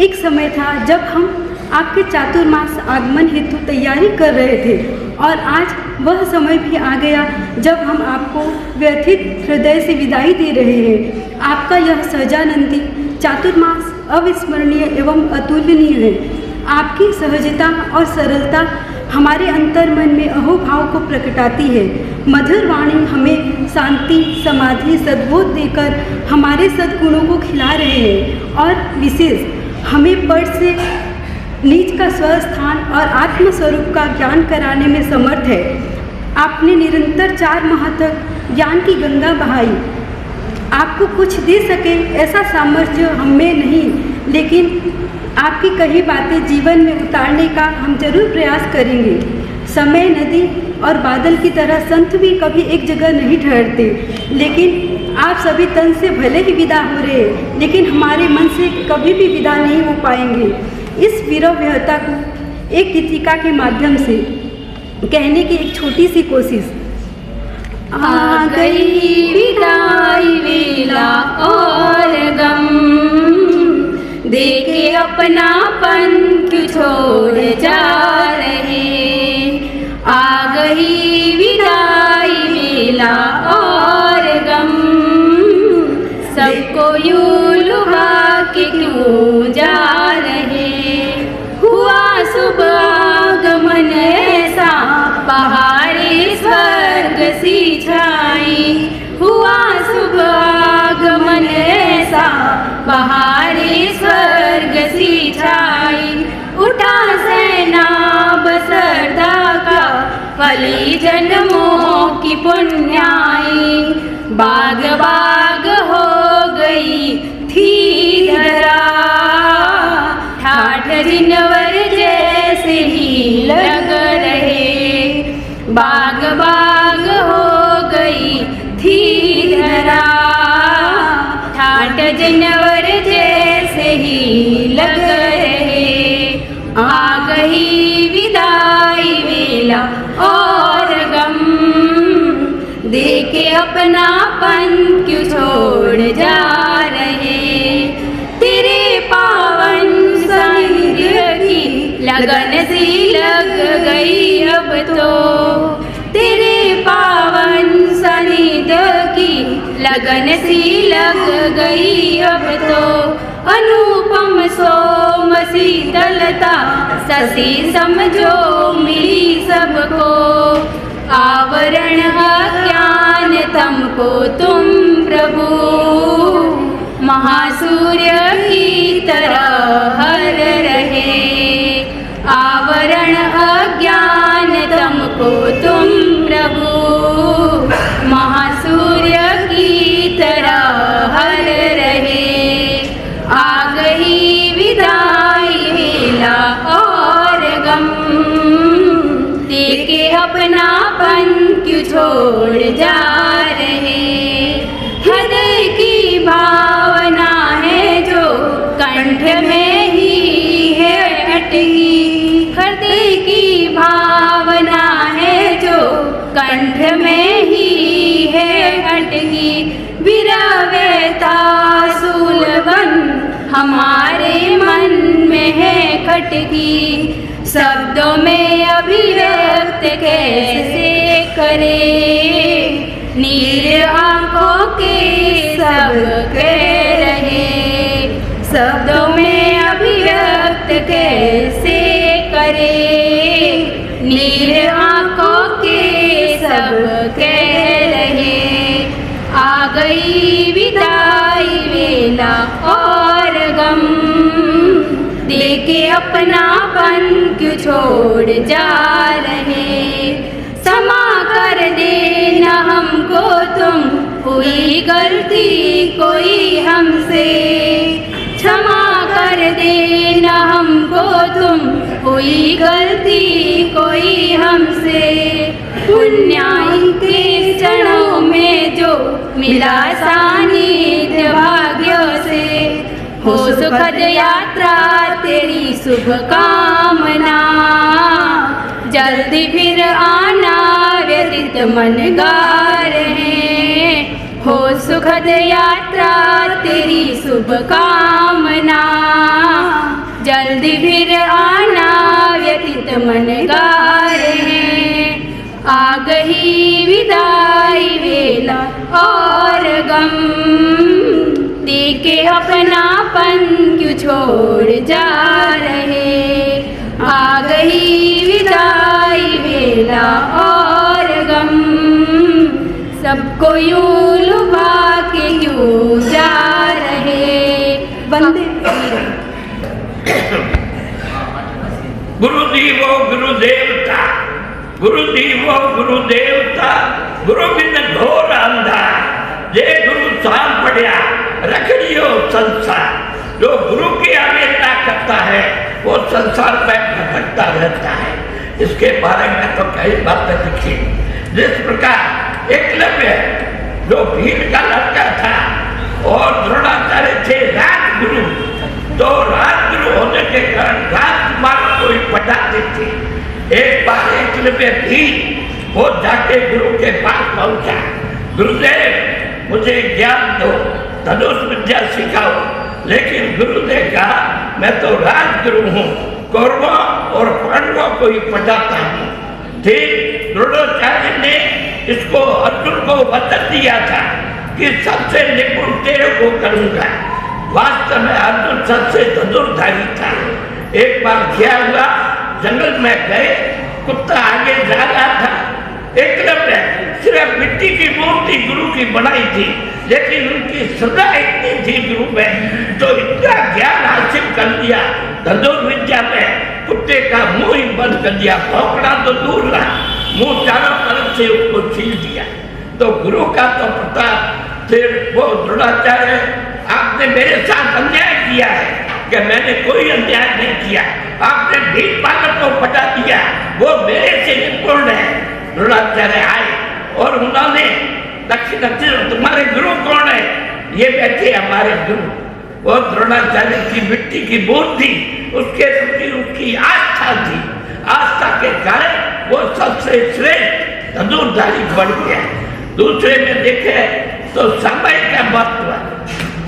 एक समय था जब हम आपके चातुर्मास आगमन हेतु तैयारी कर रहे थे, और आज वह समय भी आ गया जब हम आपको व्यथित हृदय से विदाई दे रहे हैं। आपका यह सहजानंदी चातुर्मास अविस्मरणीय एवं अतुलनीय है। आपकी सहजता और सरलता हमारे अंतर मन में अहोभाव को प्रकटाती है। मधुर वाणी हमें शांति, समाधि, सद्बोध देकर हमारे सद्गुणों को खिला रहे हैं, और विशेष हमें पर से नीच का स्वस्थान और आत्मस्वरूप का ज्ञान कराने में समर्थ है। आपने निरंतर 4 माह तक ज्ञान की गंगा बहाई। आपको कुछ दे सके ऐसा सामर्थ्य हम में नहीं, लेकिन आपकी कही बातें जीवन में उतारने का हम जरूर प्रयास करेंगे। समय, नदी और बादल की तरह संत भी कभी एक जगह नहीं ठहरते, लेकिन आप सभी तन से भले ही विदा हो रहे हैं, लेकिन हमारे मन से कभी भी विदा नहीं हो पाएंगे। इस विरह व्यहता को एक गीतिका के माध्यम से कहने की एक छोटी सी कोशिश। आ गई विदाई वेला और गम, देखे अपनापन क्यों छोड़ जा रहे। आ गई विदाई वेला और गम, सबको यूं लुभा के क्यों जा रहे। हुआ सुबह आगमन ऐसा, पहाड़ी स्वर्ग सी छाई। हुआ सुबह आगमन ऐसा, पहाड़ी स्वर्ग सी छाई। उठा सैनाब सरदा का, फली जन्मों की पुण्याई। बाग बाग हो गई थी धरा, ठाठ जिनवर जैसे ही लग रहे। बाग बाग हो गई थी धरा, ठाठ जिनवर जैसे ही लग रहे। आ गई विदाई वेला और गम, देखे अपनापन क्यों छोड़ जा रहे। तेरे पावन सानिध्य की लगन सी लग गई अब तो। तेरे पावन सानिध्य की लगन सी लग गई अब तो। अनुपम सोम शीतलता शशि समझो मिली सबको। आवरण अज्ञान तुमको तुम प्रभु, महासूर्य की तरह हर रहे। आवरण अज्ञान तुमको तुम प्रभु, महासूर्य की तरह हर रहे। आ गई विदाई वेला और गम, देखे छोड़ जा रहे। हृदय की भावना है जो कंठ में ही है अटकी। हृदय की भावना है जो कंठ में ही है अटकी। विरवेता सूलबन हमारे मन में है खटकी। शब्दों में अभिव्यक्त कैसे करे, नील आंखों के सब कह रहे। शब्दों में अभिव्यक्त कैसे करे, नील आंखों के सब कह रहे। आ गई विदाई वेला और गम, देके अपनापन क्यों छोड़ जा रहे। क्षमा कर देना हमको तुम, हुई गलती कोई हमसे। क्षमा कर देना हमको तुम, हुई गलती कोई हमसे। पुण्याई के क्षणों में जो मिला सानिध्य भाग्य से, हो सुखद यात्रा तेरी शुभकामना। जल्दी फिर आना व्यतीत मन गा रहे। हो सुखद यात्रा तेरी शुभकामना। जल्दी फिर आना व्यतीत मन गा रहे। आ गई विदाई वेला और गम, देके अपनापन क्यों छोड़ जा रहे। आ गई विदाई वेला और गम, सबको यूं लुभा के क्यों जा रहे। वंदे गुरुदेवो गुरुदेवता, गुरुदेवो गुरुदेवता, गुरु बिन घोर अंधा। जय गुरु साम पढ़िया रखड़ियो संसार। जो गुरु की अवहेलना करता है वो संसार में भटकता रहता है। इसके बारे में तो कई बातें लिखी। जिस प्रकार एकलव्य जो भील का लड़का था और द्रोणाचार्य थे राजगुरु, तो राजगुरु होने के कारण राजकुमार को ही पढ़ाते थे। एक बार एकलव्य भी वो जाके गुरु के पास पहुंचा। गुरुदेव मुझे ज्ञान दो, धनुष विद्या सिखाओ। लेकिन गुरु ने कहा मैं तो राजगुरु हूँ, कौरवों और पांडवों को ही पढ़ाता हूँ। ठीक द्रोणाचार्य ने इसको अर्जुन को वचन दिया था कि सबसे निपुण तेरे को करूँगा। वास्तव में अर्जुन सबसे धनुर्धारी था। एक बार क्या हुआ, जंगल में गए, कुत्ता आगे जा रहा था। एकलव्य सिर्फ मिट्टी की मूर्ति गुरु की बनाई थी, लेकिन उनकी श्रद्धा इतनी थी गुरु में, जो इतना ज्ञान हासिल कर लिया धनुर्विद्या में, कुत्ते का मुंह ही बंद कर दिया। भौंकना तो दूर रहा, मुंह चारों तरफ से उसको छील दिया। तो गुरु का तो प्रताप। फिर वो द्रोणाचार्य, आपने मेरे साथ अन्याय किया है कि मैंने कोई अन्याय नहीं किया। आपने भील पालक को पटा दिया, वो मेरे से निपुण है। द्रोणाचार्य आए और उन्होंने दक्षिण तुम्हारे गुरु कौन है? ये बैठे हमारे गुरु। वो द्रोणाचार्य की मिट्टी की मूर्ति, उसके प्रति उसकी आस्था थी। आस्था के कारण वो सबसे श्रेष्ठ धनुर्धारी बन गया। दूसरे में देखे तो समय का महत्व।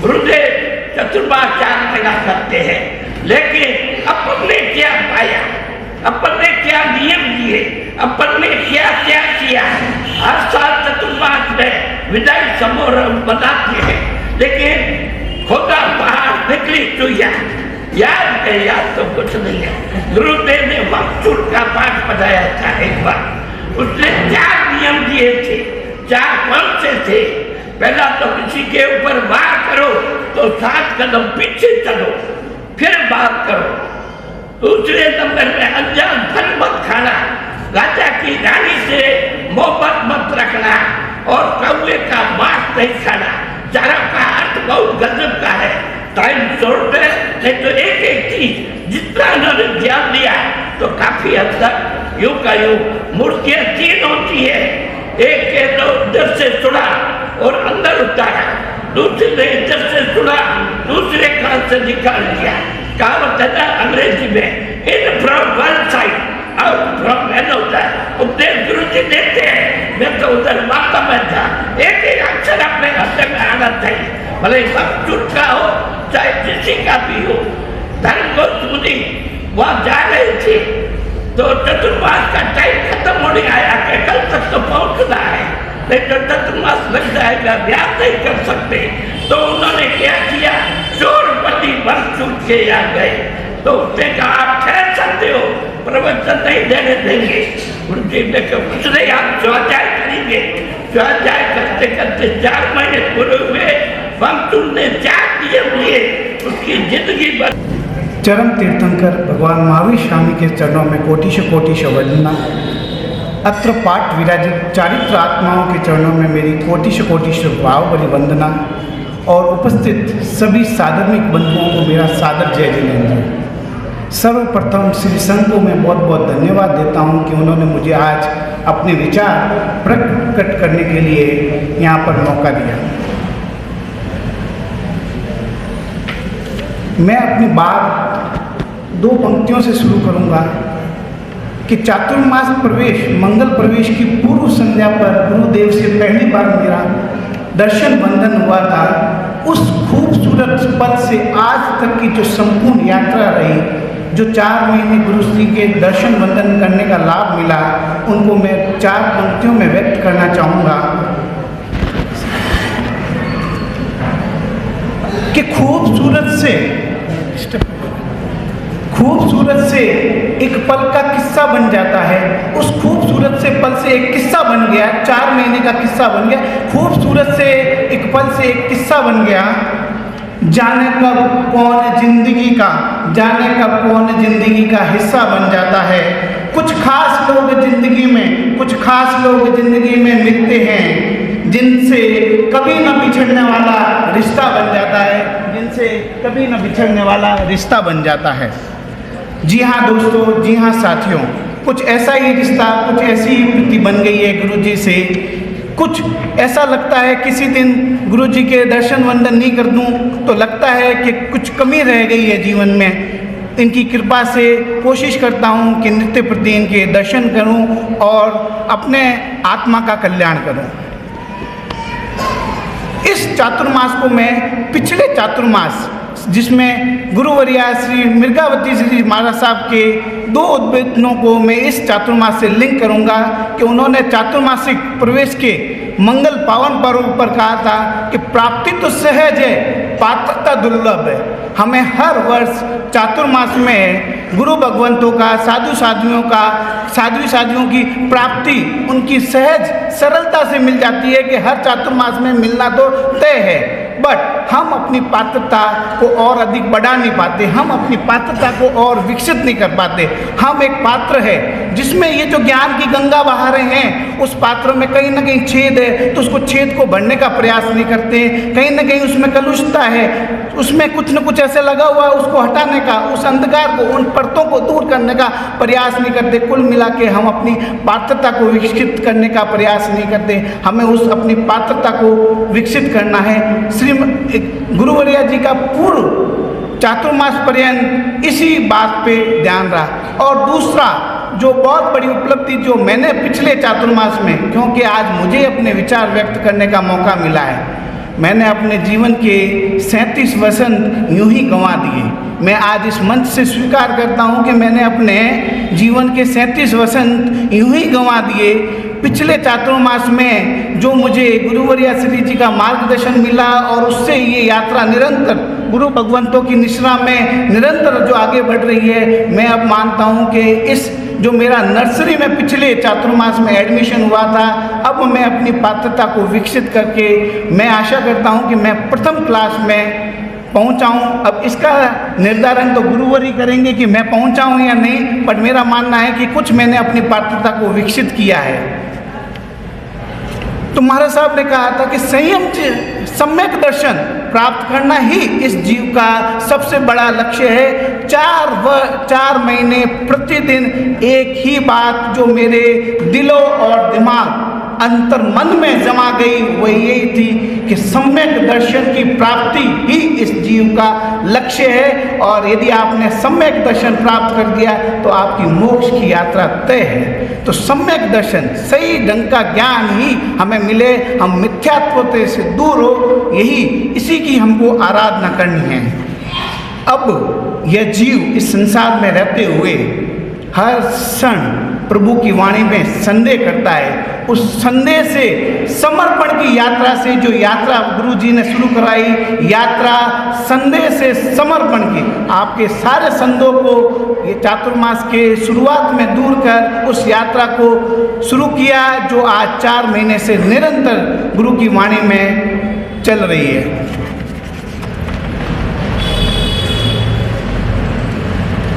गुरुदेव चतुर्माचार लगा करते हैं, लेकिन अपन ने क्या पाया, अपन ने क्या नियम दिए, अपन ने क्या क्या किया। हर साल चतुर्मास में विदाई समारोह मनाते हैं, लेकिन खोदा पहाड़ निकली चुया, याद के याद तो कुछ नहीं है। गुरुदेव ने वक्तुर का पाठ पढ़ाया था एक बार। उसने 4 नियम दिए थे। 4 कौन से थे? पहला तो किसी के ऊपर वार करो तो 7 कदम पीछे चलो, फिर वार करो। दूसरे नंबर में अनजान धन मत खाना, राजा की रानी से मोहब्बत मत रखना और कौवे का मांस नहीं खाना। चारों का अर्थ बहुत गजब का है। टाइम शॉर्ट है, नहीं तो एक एक चीज जितना उन्होंने ध्यान दिया तो काफी हद तक यूं का यूं। मूर्तियां 3 होती है, एक के इधर से सुना और अंदर उतारा, दूसरे ने इधर से सुना, दूसरे कान से निकाल दिया। कहावत है ना अंग्रेजी में, in from one side out from another. उपदेश गुरु जी देते हैं, मैं तो उधर माता में था। एक एक अक्षर अपने हृदय में आना चाहिए, भले सब का हो चाहे किसी का भी हो। धर्म को मुनि वहाँ जा रहे थे तो चतुर्मास का टाइम खत्म होने आया कि कल तक तो पहुँचना है, नहीं तो चतुर्मास लग जाएगा, ब्याह नहीं कर सकते। तो उन्होंने क्या किया, चोरपति भर चूट के आ गए। तो उसने कहा आप ठहर सकते हो, प्रवचन नहीं देने देंगे। उनकी ने कहा कुछ नहीं, आप स्वाध्याय करेंगे। स्वाध्याय करते करते 4 महीने पूरे हुए। वंशुल ने 4 नियम लिए, उसकी जिंदगी बन। चरम तीर्थंकर भगवान महावीर स्वामी के चरणों में कोटि वंदना। अत्र पाठ विराजित चारित्र आत्माओं के चरणों में मेरी कोटि भाव भरी वंदना और उपस्थित सभी साधर्मिक बंधुओं को मेरा सादर जय जिनेंद्र। सर्वप्रथम श्री संघ को मैं बहुत बहुत धन्यवाद देता हूं कि उन्होंने मुझे आज अपने विचार प्रकट करने के लिए यहाँ पर मौका दिया। मैं अपनी बात 2 पंक्तियों से शुरू करूंगा कि चातुर्मास प्रवेश मंगल प्रवेश की पूर्व संध्या पर गुरुदेव से पहली बार मेरा दर्शन बंधन हुआ था। उस खूबसूरत पल से आज तक की जो संपूर्ण यात्रा रही, जो 4 महीने गुरु श्री के दर्शन बंधन करने का लाभ मिला, उनको मैं 4 पंक्तियों में व्यक्त करना चाहूँगा कि खूबसूरत से एक पल का किस्सा बन जाता है। उस खूबसूरत से पल से एक किस्सा बन गया, 4 महीने का किस्सा बन गया। खूबसूरत से एक पल से एक किस्सा बन गया। जाने कब कौन जिंदगी का हिस्सा बन जाता है। कुछ खास लोग जिंदगी में मिलते हैं, जिनसे कभी न बिछड़ने वाला रिश्ता बन जाता है। जी हाँ दोस्तों, जी हाँ साथियों, कुछ ऐसा ही रिश्ता, कुछ ऐसी ही प्रीति बन गई है गुरु जी से। कुछ ऐसा लगता है किसी दिन गुरु जी के दर्शन वंदन नहीं कर दूं तो लगता है कि कुछ कमी रह गई है जीवन में। इनकी कृपा से कोशिश करता हूं कि नित्य प्रति इनके दर्शन करूं और अपने आत्मा का कल्याण करूं। इस चातुर्मास को मैं पिछले चातुर्मास, जिसमें गुरुवर्या श्री मृगावती जी महाराज साहब के 2 उद्बोधनों को मैं इस चातुर्मास से लिंक करूंगा कि उन्होंने चातुर्मासिक प्रवेश के मंगल पावन पर्व पर कहा था कि प्राप्ति तो सहज है, पात्रता दुर्लभ है। हमें हर वर्ष चातुर्मास में गुरु भगवंतों का, साधु साधुओं की प्राप्ति उनकी सहज सरलता से मिल जाती है कि हर चातुर्मास में मिलना तो तय है। बट हम अपनी पात्रता को और अधिक बढ़ा नहीं पाते, हम अपनी पात्रता को और विकसित नहीं कर पाते। हम एक पात्र है जिसमें ये जो ज्ञान की गंगा बहा रहे हैं, उस पात्र में कहीं ना कहीं छेद है, तो उसको छेद को भरने का प्रयास नहीं करते। कहीं ना कहीं उसमें कलुषता है, उसमें कुछ न कुछ ऐसे लगा हुआ है, उसको हटाने का, उस अंधकार को, उन परतों को दूर करने का प्रयास नहीं करते। कुल मिला के हम अपनी पात्रता को विकसित करने का प्रयास नहीं करते। हमें उस अपनी पात्रता को विकसित करना है। श्री गुरुवर्या जी का पूर्व चातुर्मास पर्यंत इसी बात पे ध्यान रहा। और दूसरा जो बहुत बड़ी उपलब्धि जो मैंने पिछले चातुर्मास में, क्योंकि आज मुझे अपने विचार व्यक्त करने का मौका मिला है, मैंने अपने जीवन के 37 वसंत यूं ही गंवा दिए। मैं आज इस मंच से स्वीकार करता हूं कि मैंने अपने जीवन के 37 वसंत यूं ही गंवा दिए। पिछले चातुर्मास में जो मुझे गुरुवर्या श्री जी का मार्गदर्शन मिला और उससे ये यात्रा निरंतर गुरु भगवंतों की निश्रा में निरंतर जो आगे बढ़ रही है, मैं अब मानता हूँ कि इस जो मेरा नर्सरी में पिछले चातुर्मास में एडमिशन हुआ था, अब मैं अपनी पात्रता को विकसित करके मैं आशा करता हूँ कि मैं प्रथम क्लास में पहुँचाऊँ। अब इसका निर्धारण तो गुरुवरी करेंगे कि मैं पहुँचाऊँ या नहीं, बट मेरा मानना है कि कुछ मैंने अपनी पात्रता को विकसित किया है। तो महाराज साहब ने कहा था कि सम्यक दर्शन प्राप्त करना ही इस जीव का सबसे बड़ा लक्ष्य है। 4 महीने प्रतिदिन एक ही बात जो मेरे दिलो और दिमाग अंतर मन में जमा गई वह यही थी कि सम्यक दर्शन की प्राप्ति ही इस जीव का लक्ष्य है, और यदि आपने सम्यक दर्शन प्राप्त कर दिया तो आपकी मोक्ष की यात्रा तय है। तो सम्यक दर्शन, सही ढंग का ज्ञान ही हमें मिले, हम मिथ्यात्व से दूर हो, यही इसी की हमको आराधना करनी है। अब यह जीव इस संसार में रहते हुए हर क्षण प्रभु की वाणी में संदेह करता है। उस संदेह से समर्पण की यात्रा से, जो यात्रा गुरु जी ने शुरू कराई, यात्रा संदेह से समर्पण की, आपके सारे संदेह को ये चातुर्मास के शुरुआत में दूर कर उस यात्रा को शुरू किया, जो आज 4 महीने से निरंतर गुरु की वाणी में चल रही है।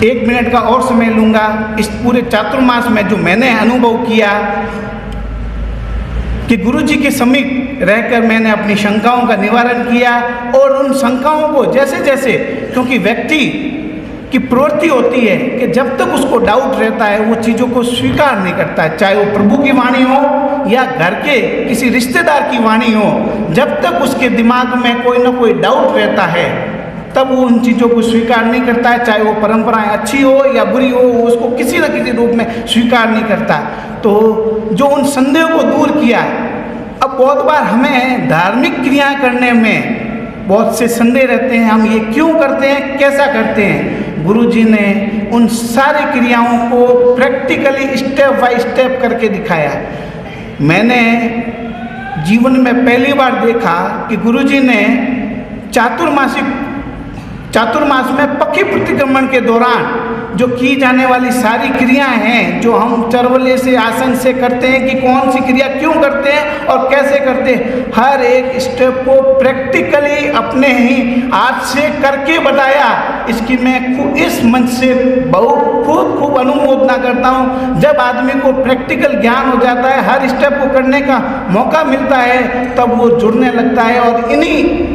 1 मिनट का और समय लूँगा। इस पूरे चातुर्मास में जो मैंने अनुभव किया कि गुरु जी के समीप रहकर मैंने अपनी शंकाओं का निवारण किया, और उन शंकाओं को जैसे जैसे, क्योंकि व्यक्ति की प्रवृत्ति होती है कि जब तक उसको डाउट रहता है वो चीज़ों को स्वीकार नहीं करता है, चाहे वो प्रभु की वाणी हो या घर के किसी रिश्तेदार की वाणी हो, जब तक उसके दिमाग में कोई ना कोई डाउट रहता है तब वो उन चीज़ों को स्वीकार नहीं करता है, चाहे वो परंपराएं अच्छी हो या बुरी हो, उसको किसी न किसी रूप में स्वीकार नहीं करता। तो जो उन संदेह को दूर किया, अब बहुत बार हमें धार्मिक क्रिया करने में बहुत से संदेह रहते हैं, हम ये क्यों करते हैं, कैसा करते हैं। गुरु जी ने उन सारी क्रियाओं को प्रैक्टिकली स्टेप बाय स्टेप करके दिखाया। मैंने जीवन में पहली बार देखा कि गुरु जी ने चातुर्मास में पक्षी प्रतिक्रमण के दौरान जो की जाने वाली सारी क्रियाएं हैं, जो हम चरवले से आसन से करते हैं, कि कौन सी क्रिया क्यों करते हैं और कैसे करते हैं, हर एक स्टेप को प्रैक्टिकली अपने ही हाथ से करके बताया। इसकी मैं इस मंच से खूब अनुमोदना करता हूँ। जब आदमी को प्रैक्टिकल ज्ञान हो जाता है, हर स्टेप को करने का मौका मिलता है, तब वो जुड़ने लगता है, और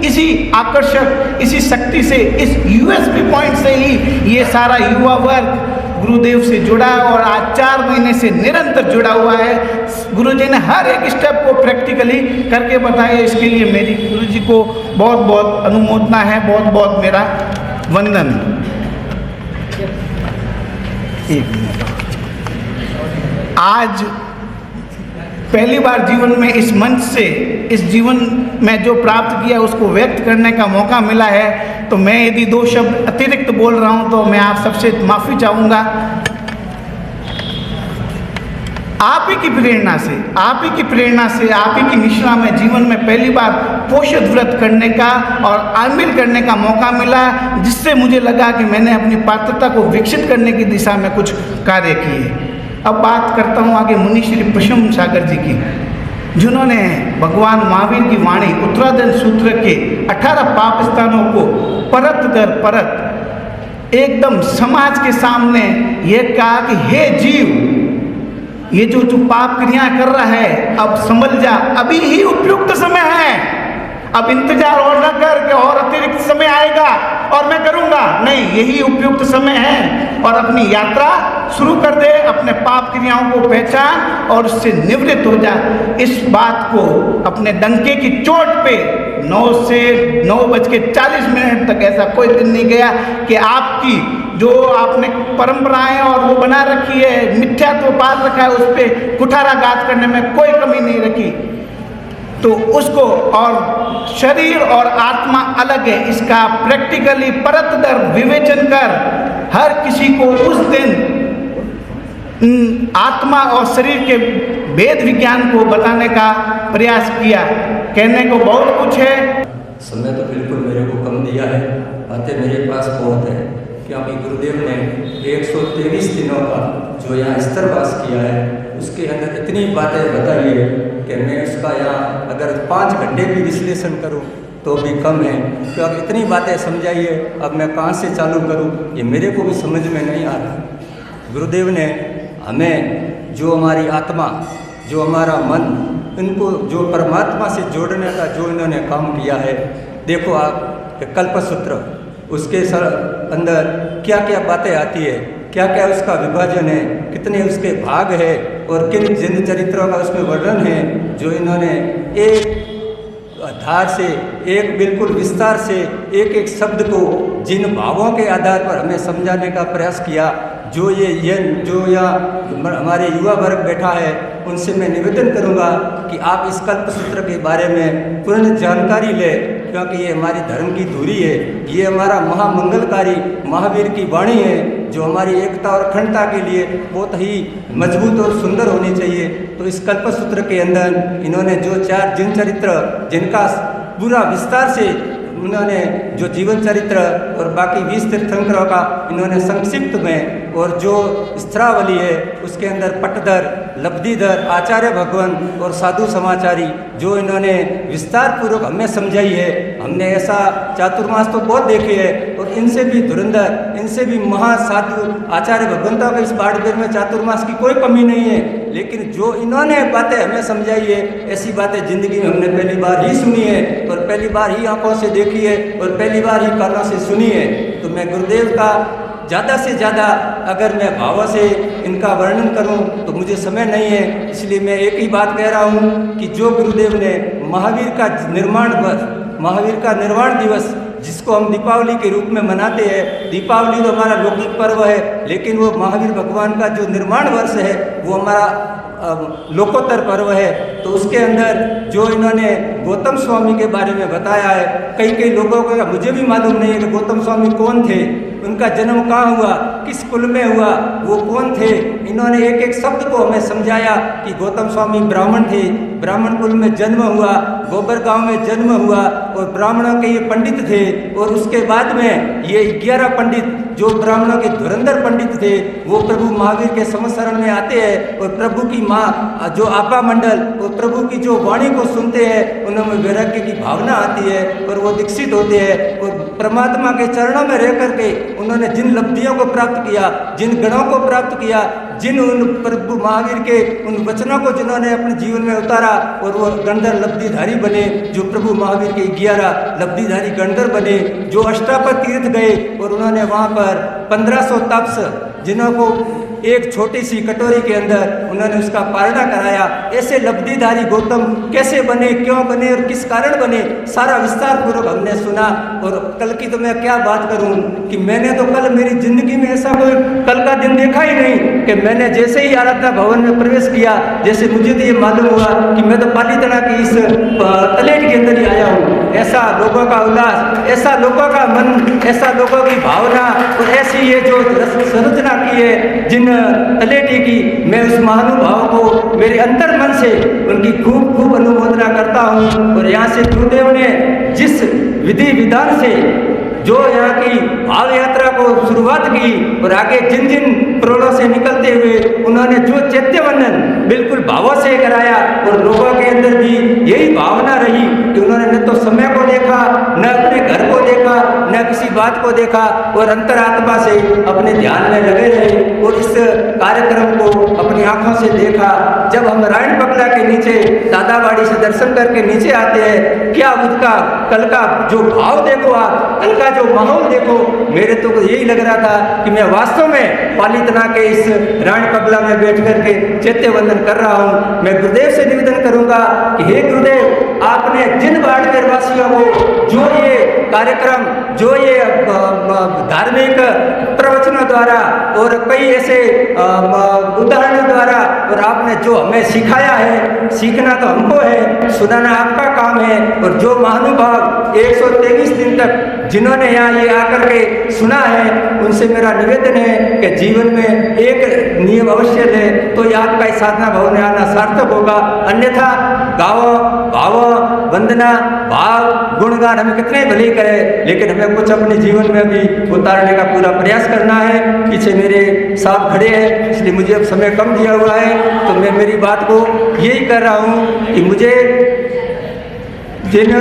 इसी आकर्षक, इसी शक्ति से, इस यूएसपी पॉइंट से ही ये सारा युवा वर्ग गुरुदेव से जुड़ा, और आज 4 महीने से निरंतर जुड़ा हुआ है। गुरुजी ने हर एक स्टेप को प्रैक्टिकली करके बताया। इसके लिए मेरी गुरुजी को बहुत बहुत अनुमोदना है, बहुत बहुत मेरा वंदन। आज पहली बार जीवन में इस मंच से, इस जीवन में जो प्राप्त किया उसको व्यक्त करने का मौका मिला है, तो मैं यदि 2 शब्द अतिरिक्त बोल रहा हूं तो मैं आप सबसे माफ़ी चाहूँगा। आप ही की प्रेरणा से, आप ही की निश्रा में जीवन में पहली बार पोषद व्रत करने का और आमिल करने का मौका मिला, जिससे मुझे लगा कि मैंने अपनी पात्रता को विकसित करने की दिशा में कुछ कार्य किए। अब बात करता हूँ आगे मुनि श्री प्रशम सागर जी की, जिन्होंने भगवान महावीर की वाणी उत्तराधन सूत्र के 18 पाप स्थानों को परत दर परत एकदम समाज के सामने यह कहा कि हे जीव, ये जो पाप क्रिया कर रहा है, अब संभल जा, अभी ही उपयुक्त समय है, अब इंतजार और न कर कि और अतिरिक्त समय आएगा और मैं करूंगा, नहीं, यही उपयुक्त समय है, और अपनी यात्रा शुरू कर दे, अपने पाप क्रियाओं को पहचान और उससे निवृत्त हो जा। इस बात को अपने डंके की चोट पे 9 से 9:40 तक ऐसा कोई दिन नहीं गया कि आपकी जो आपने परंपराएं और वो बना रखी है, मिथ्यात्व पाल रखा है, उस पर कुठाराघात करने में कोई कमी नहीं रखी। तो उसको, और शरीर और आत्मा अलग है, इसका प्रैक्टिकली परत दर विवेचन कर हर किसी को उस दिन आत्मा और शरीर के भेद विज्ञान को बताने का प्रयास किया। कहने को बहुत कुछ है, समय तो बिल्कुल मेरे को कम दिया है, बातें मेरे पास बहुत है। क्या अभी गुरुदेव ने 123 दिनों का जो यहाँ स्तरवास किया है, उसके अंदर इतनी बातें बताई है कि मैं उसका यहाँ अगर 5 घंटे भी विश्लेषण करूँ तो भी कम है। तो अब इतनी बातें समझाइए, अब मैं कहाँ से चालू करूँ, ये मेरे को भी समझ में नहीं आ रहा। गुरुदेव ने हमें जो हमारी आत्मा, जो हमारा मन, इनको जो परमात्मा से जोड़ने का जो इन्होंने काम किया है, देखो आप कल्पसूत्र, उसके अंदर क्या क्या बातें आती है, क्या क्या उसका विभाजन है, कितने उसके भाग है, और किन जिन चरित्रों का उसमें वर्णन है, जो इन्होंने एक धार से, एक बिल्कुल विस्तार से एक एक शब्द को जिन भावों के आधार पर हमें समझाने का प्रयास किया, जो यहाँ हमारे युवा वर्ग बैठा है, उनसे मैं निवेदन करूंगा कि आप इस कल्पसूत्र के बारे में पूर्ण जानकारी लें, क्योंकि ये हमारी धर्म की धुरी है। ये हमारा महामंगलकारी महावीर की वाणी है, जो हमारी एकता और अखंडता के लिए बहुत ही मजबूत और सुंदर होनी चाहिए। तो इस कल्पसूत्र के अंदर इन्होंने जो 4 जिन चरित्र, जिनका पूरा विस्तार से उन्होंने जो जीवन चरित्र और बाकी 20 तीर्थंकरों का इन्होंने संक्षिप्त में, और जो स्त्रावली है उसके अंदर पट्टधर, लब्धिधर, आचार्य भगवान और साधु समाचारी, जो इन्होंने विस्तार पूर्वक हमें समझाई है। हमने ऐसा चातुर्मास तो बहुत देखे हैं, और इनसे भी धुरंधर, इनसे भी महासाधु आचार्य भगवंतों के इस बाड़मेर में चातुर्मास की कोई कमी नहीं है, लेकिन जो इन्होंने बातें हमें समझाई है, ऐसी बातें जिंदगी में हमने पहली बार ही सुनी है, और पहली बार ही आंखों से देखी है, और पहली बार ही कानों से सुनी है। तो मैं गुरुदेव का ज़्यादा से ज़्यादा अगर मैं भावों से इनका वर्णन करूं तो मुझे समय नहीं है, इसलिए मैं एक ही बात कह रहा हूं कि जो गुरुदेव ने महावीर का निर्वाण दिवस, जिसको हम दीपावली के रूप में मनाते हैं, दीपावली तो हमारा लौकिक पर्व है, लेकिन वो महावीर भगवान का जो निर्माण वर्ष है वो हमारा लोकोत्तर पर्व है। तो उसके अंदर जो इन्होंने गौतम स्वामी के बारे में बताया है, कई लोगों को मुझे भी मालूम नहीं है कि गौतम स्वामी कौन थे, उनका जन्म कहाँ हुआ, किस कुल में हुआ, वो कौन थे। इन्होंने एक एक शब्द को हमें समझाया कि गौतम स्वामी ब्राह्मण थे, ब्राह्मण कुल में जन्म हुआ, गोबर गांव में जन्म हुआ, और ब्राह्मणों के ये पंडित थे, और उसके बाद में ये 11 पंडित जो ब्राह्मणों के धुरंधर पंडित थे, वो प्रभु महावीर के समशरण में आते हैं, और प्रभु की माँ जो आपा मंडल, वो प्रभु की जो वाणी को सुनते हैं, उनमें वैराग्य की भावना आती है, और वो दीक्षित होते हैं, और परमात्मा के चरणों में रह करके उन्होंने जिन लब्धियों को प्राप्त किया, जिन गणों को प्राप्त किया, जिन उन प्रभु महावीर के उन वचनों को जिन्होंने अपने जीवन में उतारा, और वो गणधर लब्धिधारी बने, जो प्रभु महावीर के 11 लब्धिधारी गणधर बने, जो अष्टापद तीर्थ गए, और उन्होंने वहाँ पर 1500 तप्स, जिन्हों को एक छोटी सी कटोरी के अंदर उन्होंने उसका पारणा कराया। ऐसे लब्धिधारी गौतम कैसे बने, क्यों बने और किस कारण बने, सारा विस्तार पूर्वक हमने सुना। और कल की तो मैं क्या बात करूं कि मैंने तो कल मेरी जिंदगी में ऐसा कोई कल का दिन देखा ही नहीं कि मैंने जैसे ही आराधना भवन में प्रवेश किया, जैसे मुझे तो ये मालूम हुआ कि मैं तो पालीताना की इस तलेट के अंदर ही आया हूँ। ऐसा लोगों का उल्लास, ऐसा लोगों का मन, ऐसा लोगों की भावना, और ऐसी ये जो संरचना की है जिन तलेटी की, मैं उस महानुभाव को मेरे अंतर मन से उनकी खूब खूब अनुमोदना करता हूँ। और यहाँ से गुरुदेव ने जिस विधि विधान से जो यहाँ की भाव यात्रा को शुरुआत की, और आगे जिन जिन प्रणों से निकलते हुए उन्होंने जो चैत्य वंदन बिल्कुल भावों से कराया, और लोगों के अंदर भी यही भावना रही कि उन्होंने न तो समय को देखा, न अपने घर को देखा, न किसी बात को देखा, और अंतरात्मा से अपने ध्यान में लगे रहे, और इस कार्यक्रम को अपनी आंखों से देखा। जब हम रायण बंगला के नीचे दादाबाड़ी से दर्शन करके नीचे आते हैं, क्या उसका कल का जो भाव देखो, आप कल का जो माहौल देखो, मेरे तो यही लग रहा था कि मैं वास्तव में पालीताना के इस रायण बंगला में बैठ करके चैत्य वंदन कर रहा हूँ। मैं गुरुदेव से निवेदन करूंगा कि हे गुरुदेव, आपने जिन बाड़मेर वासियों को जो ये कार्यक्रम, जो ये धार्मिक प्रवचनों द्वारा और कई ऐसे उदाहरणों द्वारा, और आपने जो हमें सिखाया है, सीखना तो हमको है, सुनाना आपका काम है। और जो महानुभाव 123 दिन तक जिन्होंने यहाँ ये आकर के सुना है, उनसे मेरा निवेदन है कि जीवन में एक नियम अवश्य ले, तो ये आपका इस साधना भवन में आना सार्थक होगा। अन्यथा गावो, भावो, वंदना, भाव, गुणगान हम कितने भले करें, लेकिन हमें कुछ अपने जीवन में भी उतारने का पूरा प्रयास करना है। पीछे मेरे साथ खड़े हैं, इसलिए मुझे अब समय कम दिया हुआ है, तो मैं मेरी बात को यही कर रहा हूँ कि मुझे जिन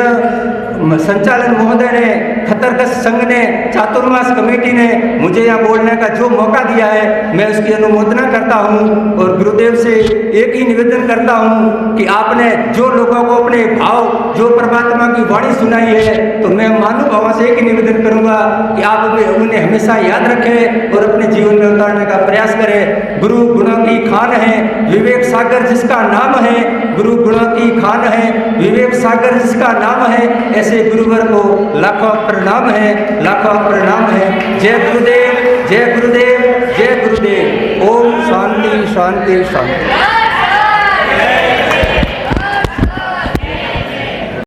संचालन महोदय ने, खतरकश संघ ने, चातुर्मास कमेटी ने मुझे यहाँ बोलने का जो मौका दिया है, मैं उसकी अनुमोदना करता हूँ। और गुरुदेव से एक ही निवेदन करता हूँ कि आपने जो लोगों को अपने भाव जो परमात्मा की वाणी सुनाई है, तो मैं महानुभावों से एक निवेदन करूंगा कि आप उन्हें हमेशा याद रखें और अपने जीवन में उतारने का प्रयास करें। गुरु गुणों की खान है, विवेक सागर जिसका नाम है, गुरु गुणों की खान है, विवेक सागर जिसका नाम है, ऐसे गुरुवर को लाखों प्रणाम है, लाखों प्रणाम है। जय गुरुदेव, जय गुरुदेव, जय गुरुदेव। ओम शांति शांति शांति।